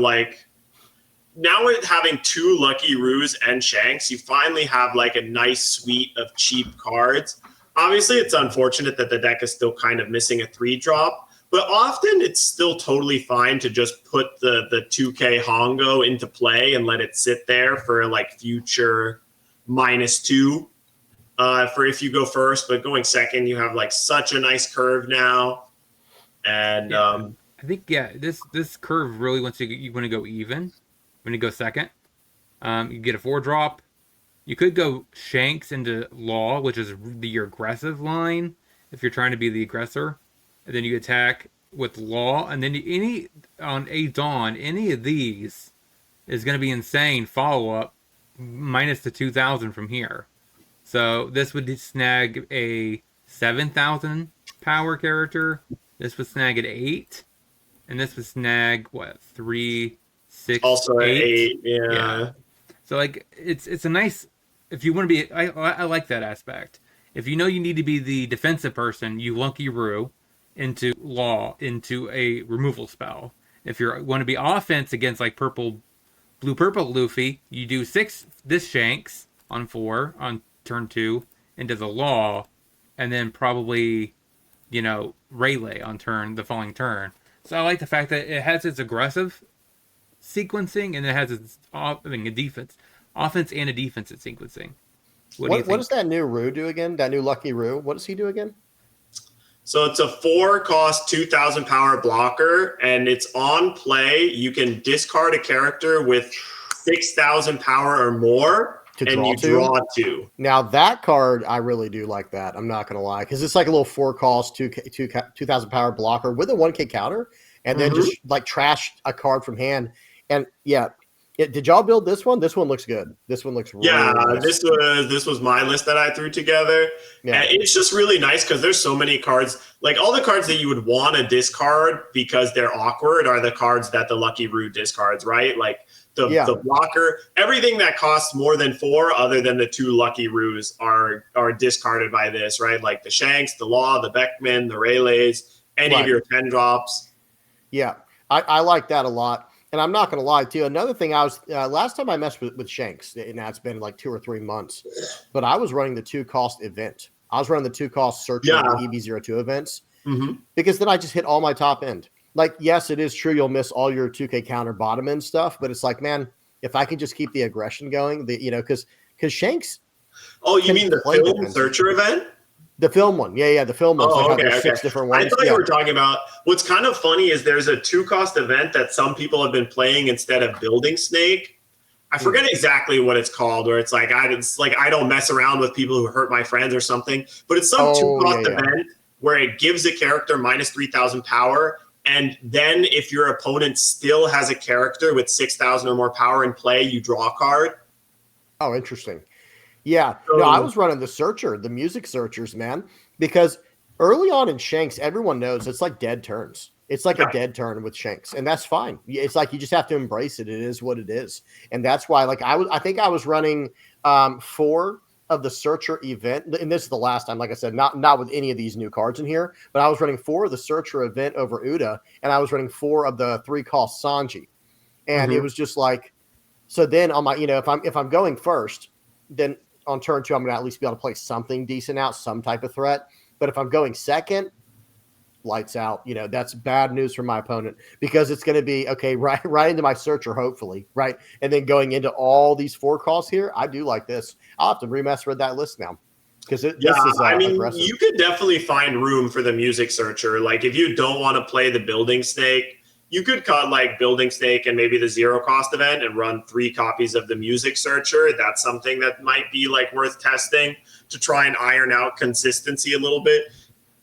now with having 2 Lucky Roos and Shanks, you finally have like a nice suite of cheap cards. Obviously, it's unfortunate that the deck is still kind of missing a 3-drop, but often it's still totally fine to just put the 2K Hongo into play and let it sit there for like future -2 for if you go first. But going second, you have like such a nice curve now. And I think this curve really wants you want to go even when you go second. You get a 4-drop. You could go Shanks into Law, which is your aggressive line if you're trying to be the aggressor, and then you attack with Law, and then on a Dawn, any of these is going to be insane follow up minus the 2,000 from here. So this would snag a 7,000 power character. This would snag an 8, and this would snag what 3, 6, also 8. 8, yeah. So like it's a nice if you want to be. I like that aspect. If you know you need to be the defensive person, you Lunky Roo into Law into a removal spell. If you want to be offense against like blue purple Luffy, you do 6 this Shanks on 4 on turn 2 into the Law, and then probably Rayleigh on the following turn. So I like the fact that it has its aggressive sequencing and it has its a defense, offense and a defensive sequencing. What do you think? What does that new Roo do again? That new Lucky Roo? What does he do again? So it's a 4-cost 2,000 power blocker, and it's on play. You can discard a character with 6,000 power or more, and you draw 2. Now that card, I really do like that. I'm not going to lie, because it's like a little 4-cost 2,000 power blocker with a 1K counter, and then just like trash a card from hand. And yeah, did y'all build this one? This one looks good. This one looks really nice. This was my list that I threw together. Yeah. And it's just really nice because there's so many cards. Like all the cards that you would want to discard because they're awkward are the cards that the Lucky Roo discards, right? Like the blocker, everything that costs more than 4 other than the 2 Lucky Roos are discarded by this, right? Like the Shanks, the Law, the Beckman, the Rayleighs, any of your 10 drops. Yeah, I like that a lot. And I'm not going to lie, too. Another thing, I was last time I messed with Shanks, and that's been like 2 or 3 months, but I was running the 2-cost event. I was running the 2-cost search of the EB02 events because then I just hit all my top end. Like, yes, it is true you'll miss all your 2K counter bottom end stuff, but it's like, man, if I can just keep the aggression going, because Shanks. Oh, you mean the film searcher event? The film one. Yeah, the film one. Oh, okay. 6 different ones. I thought you were talking about what's kind of funny is there's a 2-cost event that some people have been playing instead of Building Snake. I forget exactly what it's called, where it's like I don't mess around with people who hurt my friends or something. But it's some 2-cost event where it gives a character minus 3,000 power, and then if your opponent still has a character with 6,000 or more power in play, you draw a card. Oh, interesting. Yeah, no, I was running the searcher, the music searchers, man, because early on in Shanks, everyone knows it's like dead turns. It's like a dead turn with Shanks, and that's fine. It's like you just have to embrace it. It is what it is, and that's why. Like I think I was running 4 of the searcher event, and this is the last time. Like I said, not with any of these new cards in here, but I was running 4 of the searcher event over Uda, and I was running 4 of the 3-cost Sanji, and it was just like. So then on my, if I'm going first, then on turn 2, I'm going to at least be able to play something decent out, some type of threat. But if I'm going second, lights out. That's bad news for my opponent because it's going to be, okay, right into my searcher, hopefully, right? And then going into all these 4 calls here, I do like this. I'll have to remess with that list now because this is aggressive. You could definitely find room for the music searcher. Like if you don't want to play the Building Snake, you could cut like Building Snake and maybe the 0-cost event and run 3 copies of the music searcher. That's something that might be like worth testing to try and iron out consistency a little bit.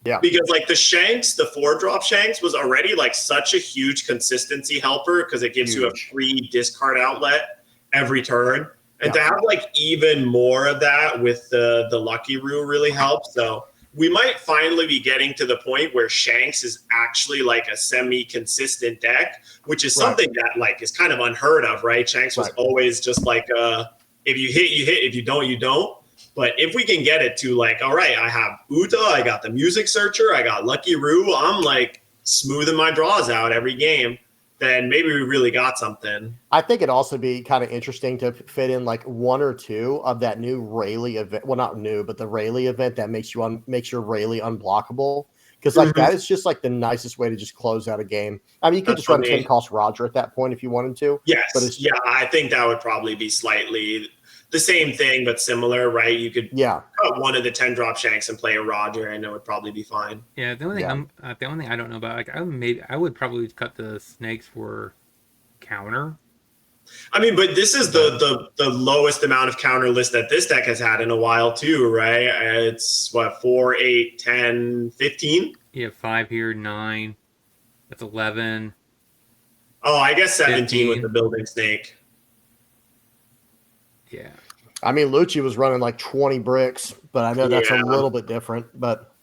Yeah. Because like the Shanks, the 4-drop Shanks was already like such a huge consistency helper because it gives you a free discard outlet every turn. And to have like even more of that with the Lucky Roo really helps. So we might finally be getting to the point where Shanks is actually like a semi-consistent deck, which is something that like is kind of unheard of, right? Shanks was always just like, if you hit, you hit. If you don't, you don't. But if we can get it to like, all right, I have Uta, I got the music searcher, I got Lucky Roo, I'm like smoothing my draws out every game. then maybe we really got something. I think it'd also be kind of interesting to fit in like one or two of that new Rayleigh event. Well, not new, but the Rayleigh event that makes your Rayleigh unblockable. Because like that is just like the nicest way to just close out a game. I mean, you could just run 10 cost Roger at that point if you wanted to. Yes. But it's, I think that would probably be slightly the same thing, but similar, right? You could cut one of the 10 drop shanks and play a Roger, and it would probably be fine. Yeah, the only thing the only thing I don't know about, like I would probably cut the snakes for counter. I mean, but this is the lowest amount of counter list that this deck has had in a while too, right? It's what, 4, 8, 10, 15? You have 5 here, 9. That's 11. Oh, I guess 17 15. with the building snake. Yeah. I mean, Lucci was running like 20 bricks, but I know that's a little bit different. But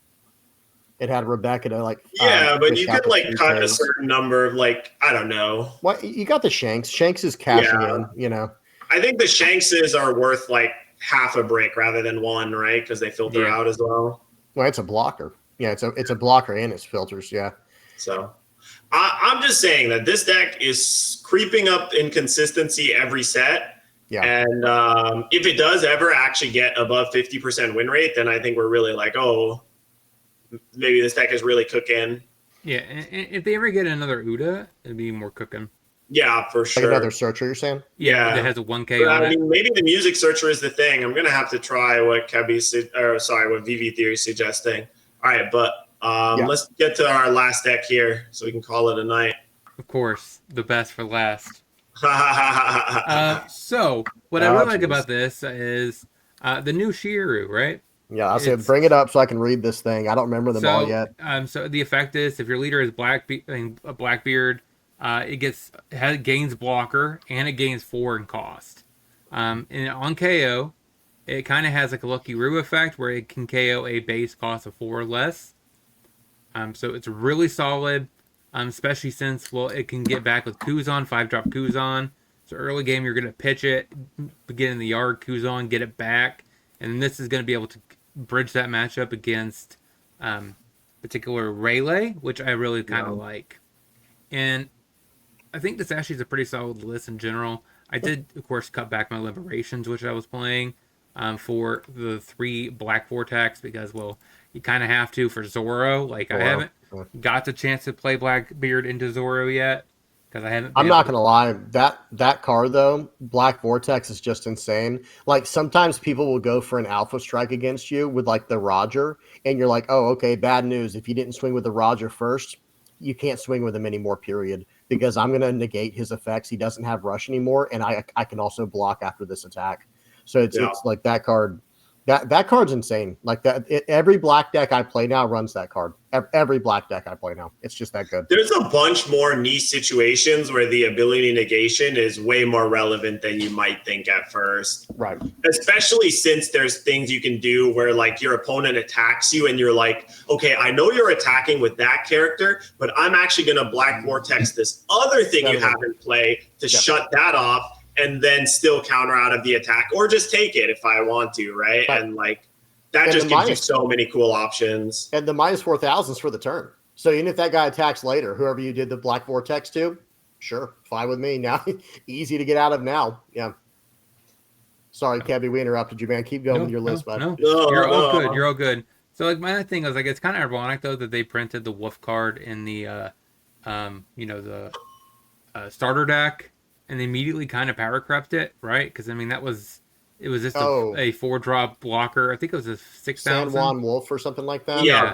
it had Rebecca to like. But you could like cut a certain number of like, I don't know. What you got the Shanks? Shanks is cashing in, you know. I think the Shankses are worth like half a brick rather than one, right? Because they filter out as well. Well, it's a blocker. Yeah, it's a blocker and it's filters. Yeah. So I'm just saying that this deck is creeping up in consistency every set. Yeah. And if it does ever actually get above 50% win rate, then I think we're really like, oh, maybe this deck is really cooking. Yeah, and if they ever get another Uda, it'd be more cooking. Yeah, for sure. Like another searcher, you're saying? Yeah, that has a 1K on it. Maybe the music searcher is the thing. I'm gonna have to try what what VV Theory is suggesting. All right, but let's get to our last deck here so we can call it a night. Of course, the best for last. So what I really like about this is the new Shiru, right? Yeah, I'll say bring it up so I can read this thing. I don't remember them all yet. So the effect is if your leader is Blackbeard, it gains blocker and it gains 4 in cost. And on KO, it kind of has like a Lucky Roo effect where it can KO a base cost of 4 or less. So it's really solid. Especially since, it can get back with Kuzan, 5-drop Kuzan. So early game, you're going to pitch it, get in the yard, Kuzan, get it back. And this is going to be able to bridge that matchup against particular Rayleigh, which I really kind of like. And I think this actually is a pretty solid list in general. I did, of course, cut back my Liberations, which I was playing for the 3 Black Vortex because, you kind of have to for Zoro. Like, I haven't got the chance to play Blackbeard into Zoro yet because I haven't. I'm not gonna lie, that card though, Black Vortex is just insane. Like sometimes people will go for an Alpha Strike against you with like the Roger, and you're like, oh, okay, bad news. If you didn't swing with the Roger first, you can't swing with him anymore. Period. Because I'm gonna negate his effects. He doesn't have rush anymore, and I can also block after this attack. So it's like that card. That card's insane. Like that, every black deck I play now runs that card. Every black deck I play now, it's just that good. There's a bunch more niche situations where the ability negation is way more relevant than you might think at first. Right. Especially since there's things you can do where like your opponent attacks you and you're like, okay, I know you're attacking with that character, but I'm actually going to Black Vortex this other thing you have in play to shut that off. And then still counter out of the attack, or just take it if I want to, right? And like that just gives you so many cool options. And the -4000s for the turn. So even if that guy attacks later, whoever you did the Black Vortex to, sure, fine with me. Now, easy to get out of now. Yeah. Sorry, Kebby, we interrupted you, man. Keep going with your list, bud. No, you're all good. You're all good. So like my thing was like it's kind of ironic though that they printed the Wolf card in the starter deck. And they immediately kind of power crept it, right? Because I mean, it was just a 4-drop blocker. I think it was a 6,000 San Juan Wolf or something like that. Yeah.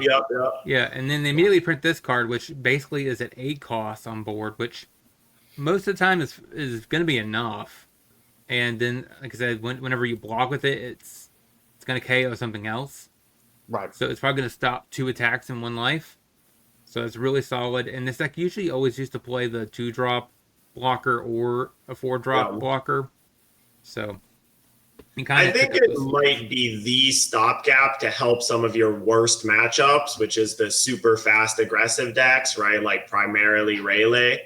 And then they immediately print this card, which basically is at 8 costs on board, which most of the time is going to be enough. And then, like I said, whenever you block with it, it's going to KO something else. Right. So it's probably going to stop 2 attacks in 1 life. So it's really solid. And this deck usually always used to play the 2-drop blocker or a 4-drop blocker. So I think it might be the stopgap to help some of your worst matchups, which is the super fast aggressive decks, right? Like primarily Rayleigh.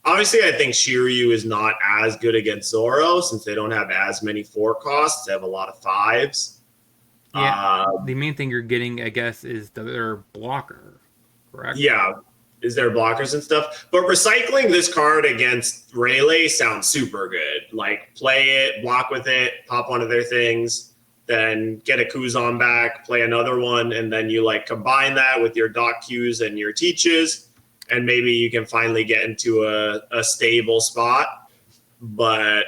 Obviously, I think Shiryu is not as good against Zoro since they don't have as many 4 costs. They have a lot of 5s. Yeah, the main thing you're getting, I guess, is their blocker, correct? Yeah. is their blockers and stuff. But recycling this card against Rayleigh sounds super good. Like, play it, block with it, pop one of their things, then get a Kuzan back, play another one, and then you like combine that with your dot Qs and your teaches, and maybe you can finally get into a stable spot. But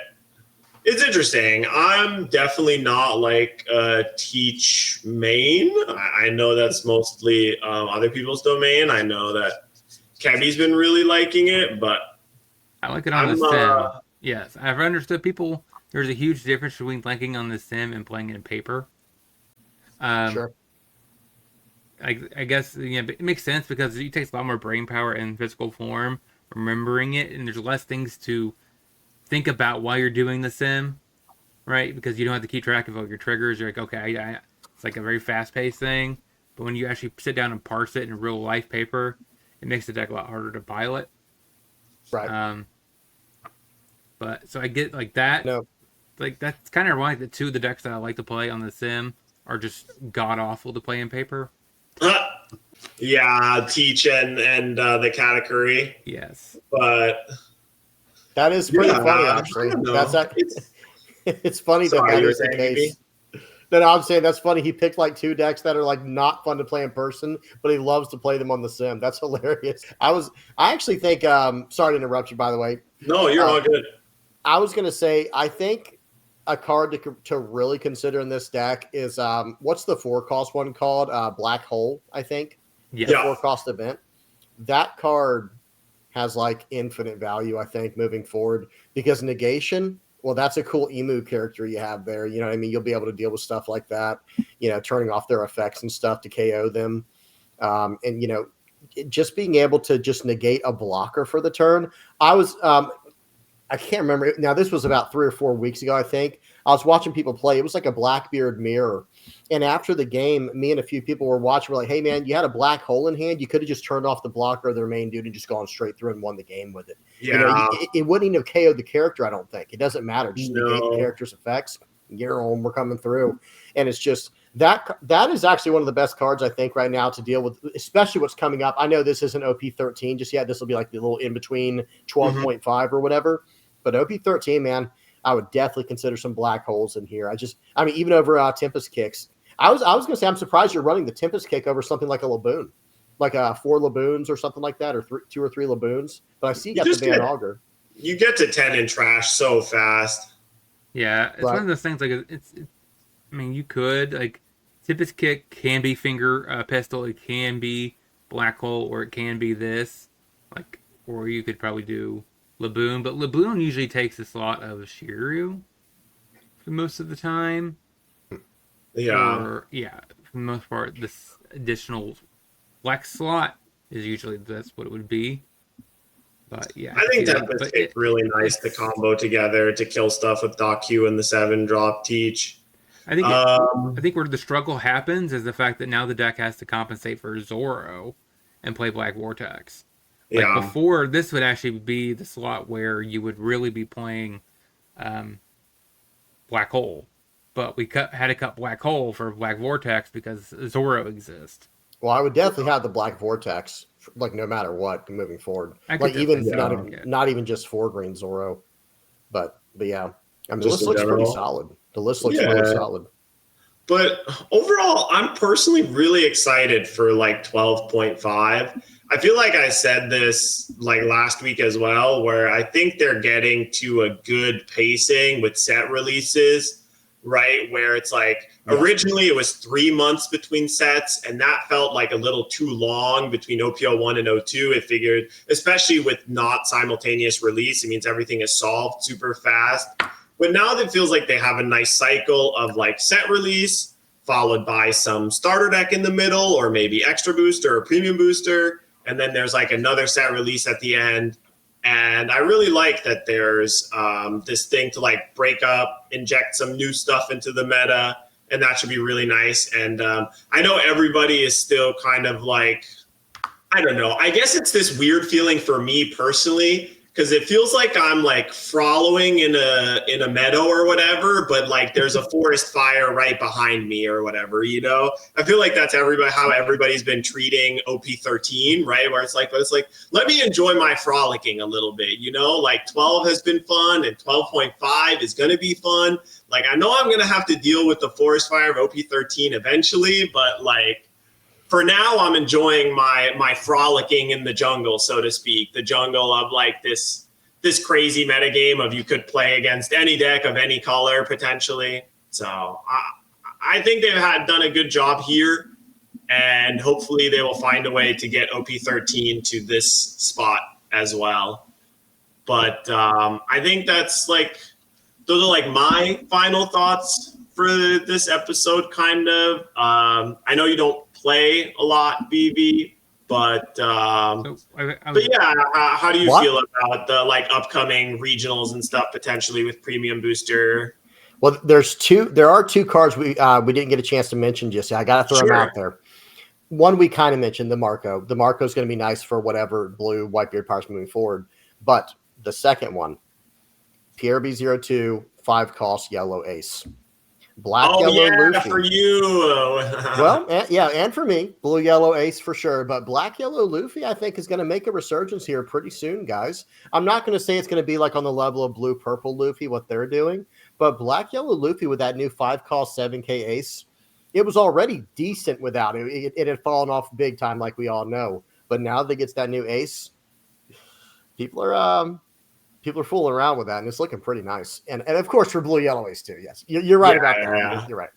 it's interesting. I'm definitely not like a teach main. I know that's mostly other people's domain. I know that Kebby's been really liking it, but I like it on the sim. Yes, I've understood people. There's a huge difference between playing on the sim and playing it in paper. Sure. I guess it makes sense because it takes a lot more brain power in physical form, remembering it, and there's less things to think about while you're doing the sim, right? Because you don't have to keep track of all your triggers. You're like, okay, it's like a very fast-paced thing. But when you actually sit down and parse it in real life paper, it makes the deck a lot harder to pilot. Right. But so I get like that. No. Like that's kind of ironic that two of the decks that I like to play on the sim are just god awful to play in paper. Yeah, teach and the category. Yes, but that is pretty funny, actually. That's it's funny that is the case. No, I'm saying that's funny. He picked like two decks that are like not fun to play in person, but he loves to play them on the sim. That's hilarious. I actually think. Sorry to interrupt you, by the way. No, you're all good. I was going to say, I think a card to really consider in this deck is what's the 4-cost one called? Black Hole, I think. Yeah. 4-cost event. That card has like infinite value, I think, moving forward, because negation. Well, that's a cool emu character you have there. You know what I mean? You'll be able to deal with stuff like that, turning off their effects and stuff to KO them. And, just being able to just negate a blocker for the turn. I can't remember. Now, this was about 3 or 4 weeks ago, I think. I was watching people play. It was like a Blackbeard mirror. And after the game, me and a few people were watching. We're like, hey, man, you had a black hole in hand. You could have just turned off the blocker of their main dude and just gone straight through and won the game with it. Yeah. It wouldn't even have KO'd the character, I don't think. It doesn't matter. Just negate the character's effects. You're home. We're coming through. And it's just that is actually one of the best cards, I think, right now to deal with, especially what's coming up. I know this isn't OP13 just yet. This will be like the little in-between 12.5 or whatever. But OP13, man, I would definitely consider some black holes in here. Even over Tempest Kicks. I was going to say, I'm surprised you're running the Tempest Kick over something like a Laboon, like 4 Laboons or something like that, or 2 or 3 Laboons. But I see you got the Van Augur. You get to 10 in trash so fast. Yeah, it's one of those things. Like you could like Tempest Kick can be finger pistol. It can be black hole, or it can be this. Or you could probably do Laboon, but Laboon usually takes a slot of Shiryu for most of the time. Yeah. For the most part, this additional flex slot is usually that's what it would be. But yeah, I think it's really nice to combo together to kill stuff with Doc Q and the 7-drop teach. I think where the struggle happens is the fact that now the deck has to compensate for Zoro and play Black Vortex. Before, this would actually be the slot where you would really be playing Black Hole. But we had to cut Black Hole for Black Vortex because Zoro exists. Well, I would definitely have the Black Vortex, no matter what, moving forward. Not even just 4 green Zoro. But yeah. The list looks pretty solid. The list looks really solid. But overall, I'm personally really excited for 12.5. I feel like I said this last week as well, where I think they're getting to a good pacing with set releases, right? Where it's originally it was 3 months between sets, and that felt like a little too long between OP01 and 02. It figured, especially with not simultaneous release, it means everything is solved super fast. But now it feels like they have a nice cycle of set release, followed by some starter deck in the middle, or maybe extra booster or premium booster. And then there's another set release at the end. And I really like that there's this thing to break up, inject some new stuff into the meta. And that should be really nice. And I know everybody is still kind of I don't know. I guess it's this weird feeling for me personally because it feels like I'm like following in a meadow or whatever, but like there's a forest fire right behind me or whatever, you know? I feel like that's how everybody's been treating OP13, right? Where it's like let me enjoy my frolicking a little bit, you know? Like 12 has been fun and 12.5 is going to be fun. Like I know I'm going to have to deal with the forest fire of OP13 eventually, but like for now, I'm enjoying my frolicking in the jungle, so to speak. The jungle of like this crazy metagame of you could play against any deck of any color potentially. So I think they've done a good job here, and hopefully they will find a way to get OP13 to this spot as well. But I think those are like my final thoughts for this episode. Kind of. I know you don't play a lot, BB, but yeah, how do you feel about the like upcoming regionals and stuff potentially with Premium Booster? Well, there are two cards we didn't get a chance to mention just yet. I got to throw them out there. One we kind of mentioned, the Marco. The Marco is going to be nice for whatever blue Whitebeard Pirates moving forward. But the second one, PRB02, 5 cost yellow ace. Black, yellow, Luffy. For you. Well, and for me, blue, yellow, ace for sure. But black, yellow, Luffy, I think, is going to make a resurgence here pretty soon, guys. I'm not going to say it's going to be like on the level of blue, purple, Luffy, what they're doing. But black, yellow, Luffy with that new 5-cost 7K ace, it was already decent without it. It had fallen off big time, like we all know. But now that it gets that new ace, people are fooling around with that, and it's looking pretty nice. And of course for blue yellow ace too. Yes, you're right about that. Yeah. You're right.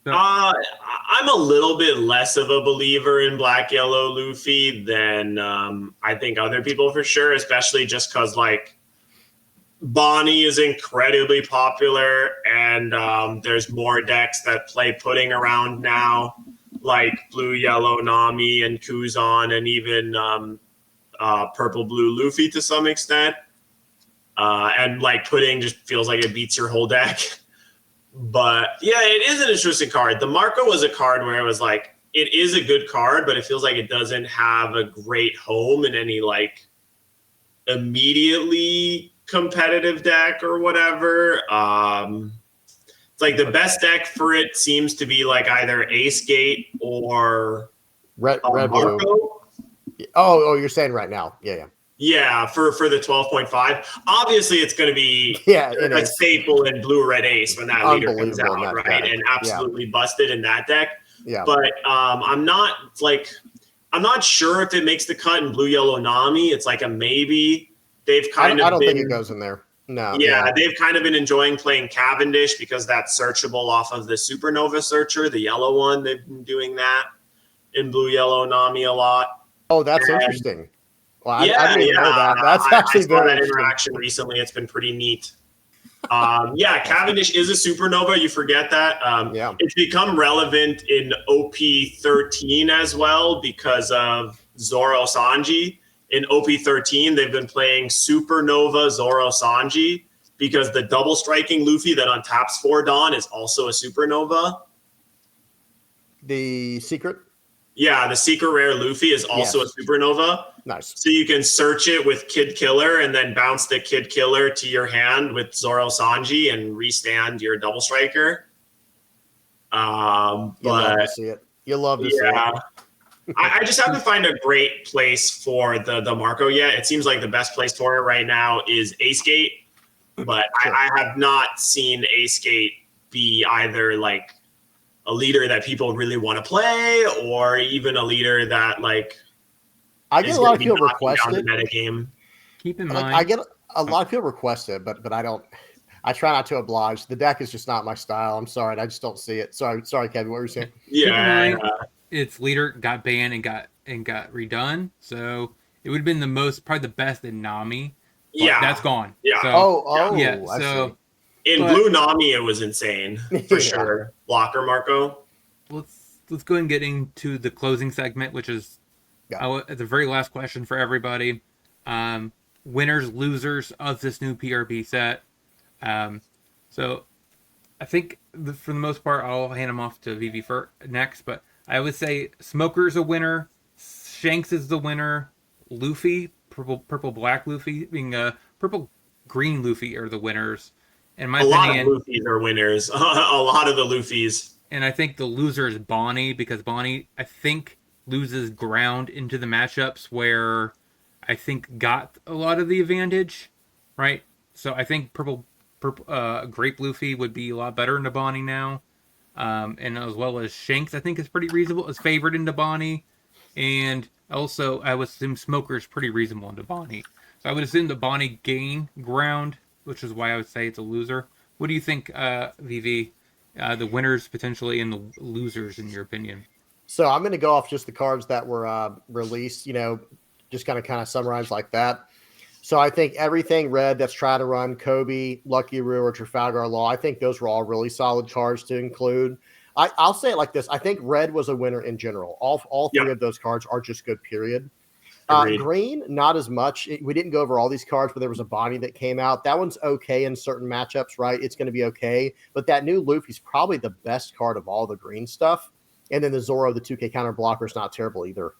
I'm a little bit less of a believer in black yellow Luffy than I think other people for sure, especially just because like Bonnie is incredibly popular, and there's more decks that play pudding around now, like blue yellow Nami and Kuzan, and even purple blue Luffy to some extent. And like pudding just feels like it beats your whole deck. But yeah, it is an interesting card. The Marco was a card where it was like, it is a good card, but it feels like it doesn't have a great home in any like immediately competitive deck or whatever. It's like the best deck for it seems to be like either Ace Gate or Red Marco. Blue. Oh, you're saying right now. Yeah. Yeah, for the 12.5. Obviously, it's going to be a staple in blue red ace when that leader comes out, right? Deck. And absolutely busted in that deck. Yeah. But I'm not sure if it makes the cut in blue yellow Nami. It's like a maybe. I don't think it goes in there. No. Yeah, they've kind of been enjoying playing Cavendish because that's searchable off of the Supernova Searcher, the yellow one. They've been doing that in blue yellow Nami a lot. Oh, that's interesting. Well, I didn't even know that. That's actually very that interaction recently. It's been pretty neat. Cavendish is a supernova. You forget that. It's become relevant in OP13 as well because of Zoro Sanji. In OP13, they've been playing supernova Zoro Sanji because the double striking Luffy that untaps 4 Dawn is also a supernova. The secret? Yeah, the secret rare Luffy is also a supernova. Nice. So you can search it with Kid Killer and then bounce the Kid Killer to your hand with Zoro Sanji and restand your double striker. You'll love to see it. You'll love to see it. I just haven't found a great place for the Marco yet. It seems like the best place for it right now is Ace Gate, but I have not seen Ace Gate be either like a leader that people really want to play or even a leader that like I get a lot of people request it. Metagame. Keep in mind, I get a lot of people request it, but I don't. I try not to oblige. The deck is just not my style. I'm sorry, I just don't see it. Sorry, Kevin. What were you saying? Yeah, its leader got banned and got redone, so it would have been probably the best in Nami. Yeah, that's gone. Yeah. So, yeah. I So see. In blue Nami, it was insane for sure. Blocker Marco. Let's go ahead and get into the closing segment, which is the very last question for everybody. Winners, losers of this new PRB set. So I think for the most part, I'll hand them off to VV next, but I would say Smoker's a winner, Shanks is the winner, Luffy purple black Luffy, being purple green Luffy are the winners. In my A lot of opinion, Luffys are winners. A lot of the Luffys. and I think the loser is Bonnie, because Bonnie, I think, loses ground into the matchups where I think got a lot of the advantage, right? So I think grape Luffy would be a lot better into Bonnie now. And as well as Shanks, I think is pretty reasonable, is favored into Bonnie. And also, I would assume Smoker is pretty reasonable into Bonnie. So I would assume the Bonnie gain ground, which is why I would say it's a loser. What do you think, VV? The winners potentially and the losers, in your opinion? So I'm going to go off just the cards that were released, just kind of summarize like that. So I think everything red that's trying to run Kobe, Lucky Roo, or Trafalgar Law, I think those were all really solid cards to include. I'll say it like this. I think red was a winner in general. All three of those cards are just good, period. Green, not as much. We didn't go over all these cards, but there was a Bonnie that came out. That one's okay in certain matchups, right? It's going to be okay. But that new Luffy's probably the best card of all the green stuff. And then the Zoro, the 2K counter blocker, is not terrible either.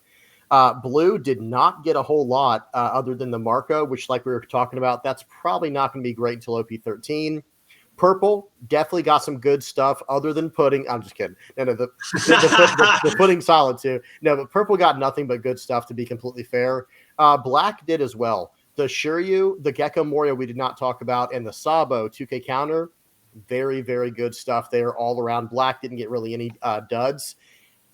Blue did not get a whole lot other than the Marco, which, like we were talking about, that's probably not going to be great until OP13. Purple definitely got some good stuff other than pudding. I'm just kidding. No, the pudding's solid too. No, but purple got nothing but good stuff, to be completely fair. Black did as well. The Shiryu, the Gecko Moria we did not talk about, and the Sabo 2K counter, very, very good stuff there all around. Black didn't get really any duds.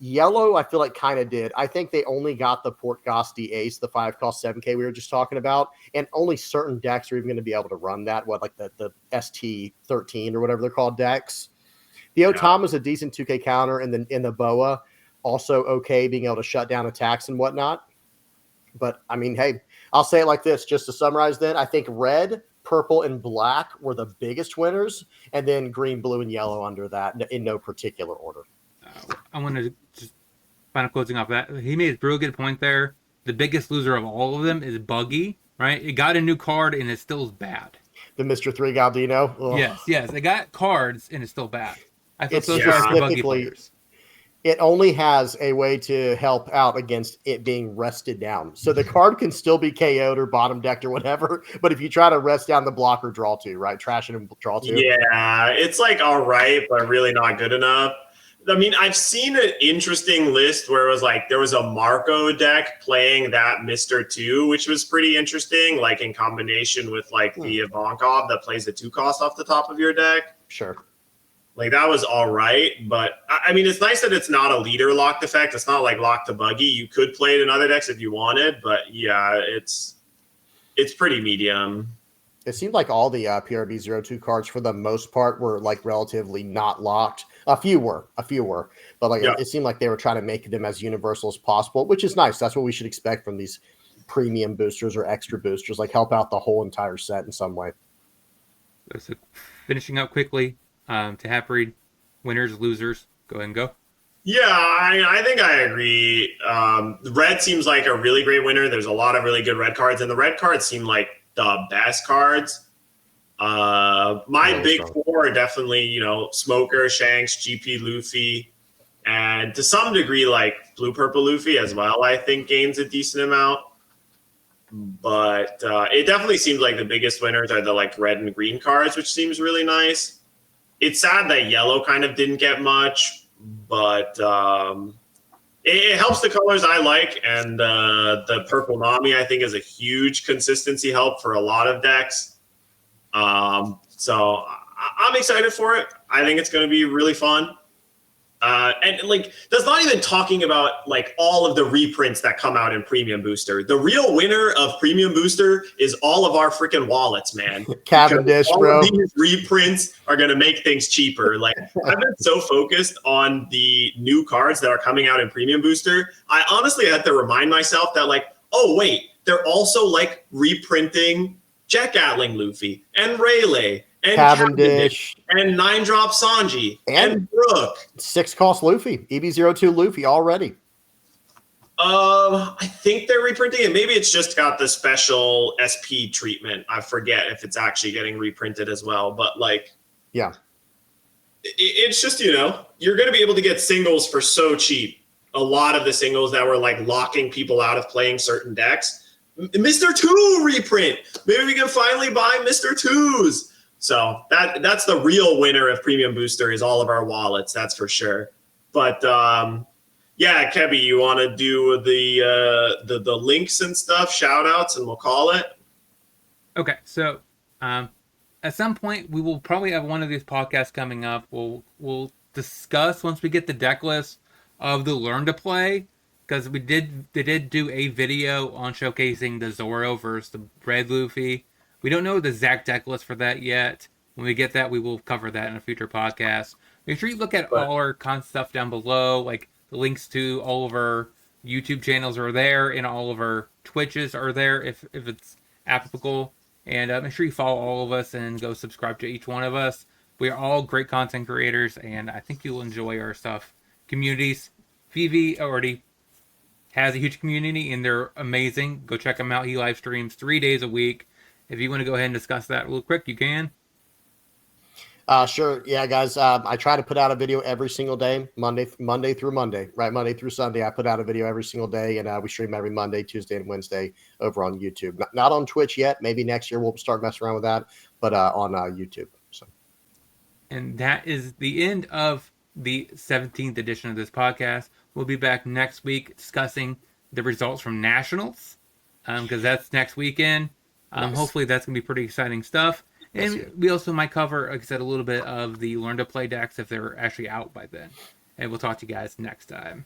Yellow, I feel like kind of did. I think they only got the Port Gosti Ace, the 5-cost 7K we were just talking about, and only certain decks are even going to be able to run that, like the ST13 or whatever they're called decks. The Otama is a decent 2K counter, and then in the Boa, also okay, being able to shut down attacks and whatnot. But, I mean, hey, I'll say it like this, just to summarize then. I think red, purple, and black were the biggest winners, and then green, blue, and yellow under that in no particular order. I want to just final closing off that. He made a real good point there. The biggest loser of all of them is Buggy, right? It got a new card and it still is bad. The Mr. 3 Galdino? Ugh. Yes. It got cards and it's still bad. I feel so sorry for Buggy players. It only has a way to help out against it being rested down. So the card can still be KO'd or bottom decked or whatever, but if you try to rest down the blocker, draw 2, right? Trash it and draw 2. Yeah, it's like all right, but really not good enough. I mean, I've seen an interesting list where it was like there was a Marco deck playing that Mr. 2, which was pretty interesting, like in combination with like the Ivankov that plays the 2-cost off the top of your deck. Sure. Like that was all right, but I mean, it's nice that it's not a leader locked effect. It's not like locked to Buggy. You could play it in other decks if you wanted, but yeah, it's pretty medium. It seemed like all the PRB02 cards, for the most part, were like relatively not locked. A few were, but like it seemed like they were trying to make them as universal as possible, which is nice. That's what we should expect from these premium boosters or extra boosters, like help out the whole entire set in some way. So finishing up quickly, to have read winners, losers. Go ahead and go. Yeah, I think I agree. Red seems like a really great winner. There's a lot of really good red cards, and the red cards seem like the best cards. My big four are definitely, Smoker, Shanks, GP Luffy, and to some degree, like Blue Purple Luffy as well, I think gains a decent amount. But it definitely seems like the biggest winners are the like red and green cards, which seems really nice. It's sad that yellow kind of didn't get much, but it helps the colors I like, and the purple Nami I think is a huge consistency help for a lot of decks. So I'm excited for it. I think it's going to be really fun. And like, that's not even talking about like all of the reprints that come out in Premium Booster. The real winner of Premium Booster is all of our freaking wallets, man. Cavendish, all bro. Of these reprints are going to make things cheaper. Like, I've been so focused on the new cards that are coming out in Premium Booster. I honestly had to remind myself that like, oh wait, they're also like reprinting Jack Gatling Luffy and Rayleigh and Cavendish and 9-drop Sanji and Brook. 6-cost Luffy, EB02 Luffy already. I think they're reprinting it. Maybe it's just got the special SP treatment. I forget if it's actually getting reprinted as well. But like, yeah, it's just, you're going to be able to get singles for so cheap. A lot of the singles that were like locking people out of playing certain decks Mr. 2 reprint. Maybe we can finally buy Mr. 2s. So that's the real winner of Premium Booster is all of our wallets. That's for sure. But yeah, Kebby, you want to do the links and stuff, shout outs, and we'll call it? Okay, so at some point we will probably have one of these podcasts coming up. We'll discuss once we get the deck list of the Learn to Play, because they did do a video on showcasing the Zoro versus the Red Luffy. We don't know the exact deck list for that yet. When we get that, we will cover that in a future podcast. Make sure you look at all our con stuff down below, like the links to all of our YouTube channels are there, and all of our Twitches are there if it's applicable. And make sure you follow all of us and go subscribe to each one of us. We are all great content creators, and I think you'll enjoy our stuff. Communities. Vivi already has a huge community, and they're amazing. Go check him out. He live streams 3 days a week. If you want to go ahead and discuss that real quick, you can. Sure. Yeah, guys. I try to put out a video every single day, Monday through Monday, right? Monday through Sunday. I put out a video every single day, and we stream every Monday, Tuesday, and Wednesday over on YouTube. Not on Twitch yet. Maybe next year we'll start messing around with that, but on YouTube. So. And that is the end of the 17th edition of this podcast. We'll be back next week discussing the results from Nationals, because that's next weekend. Nice. Hopefully that's going to be pretty exciting stuff. And we also might cover, like I said, a little bit of the Learn to Play decks if they're actually out by then. And we'll talk to you guys next time.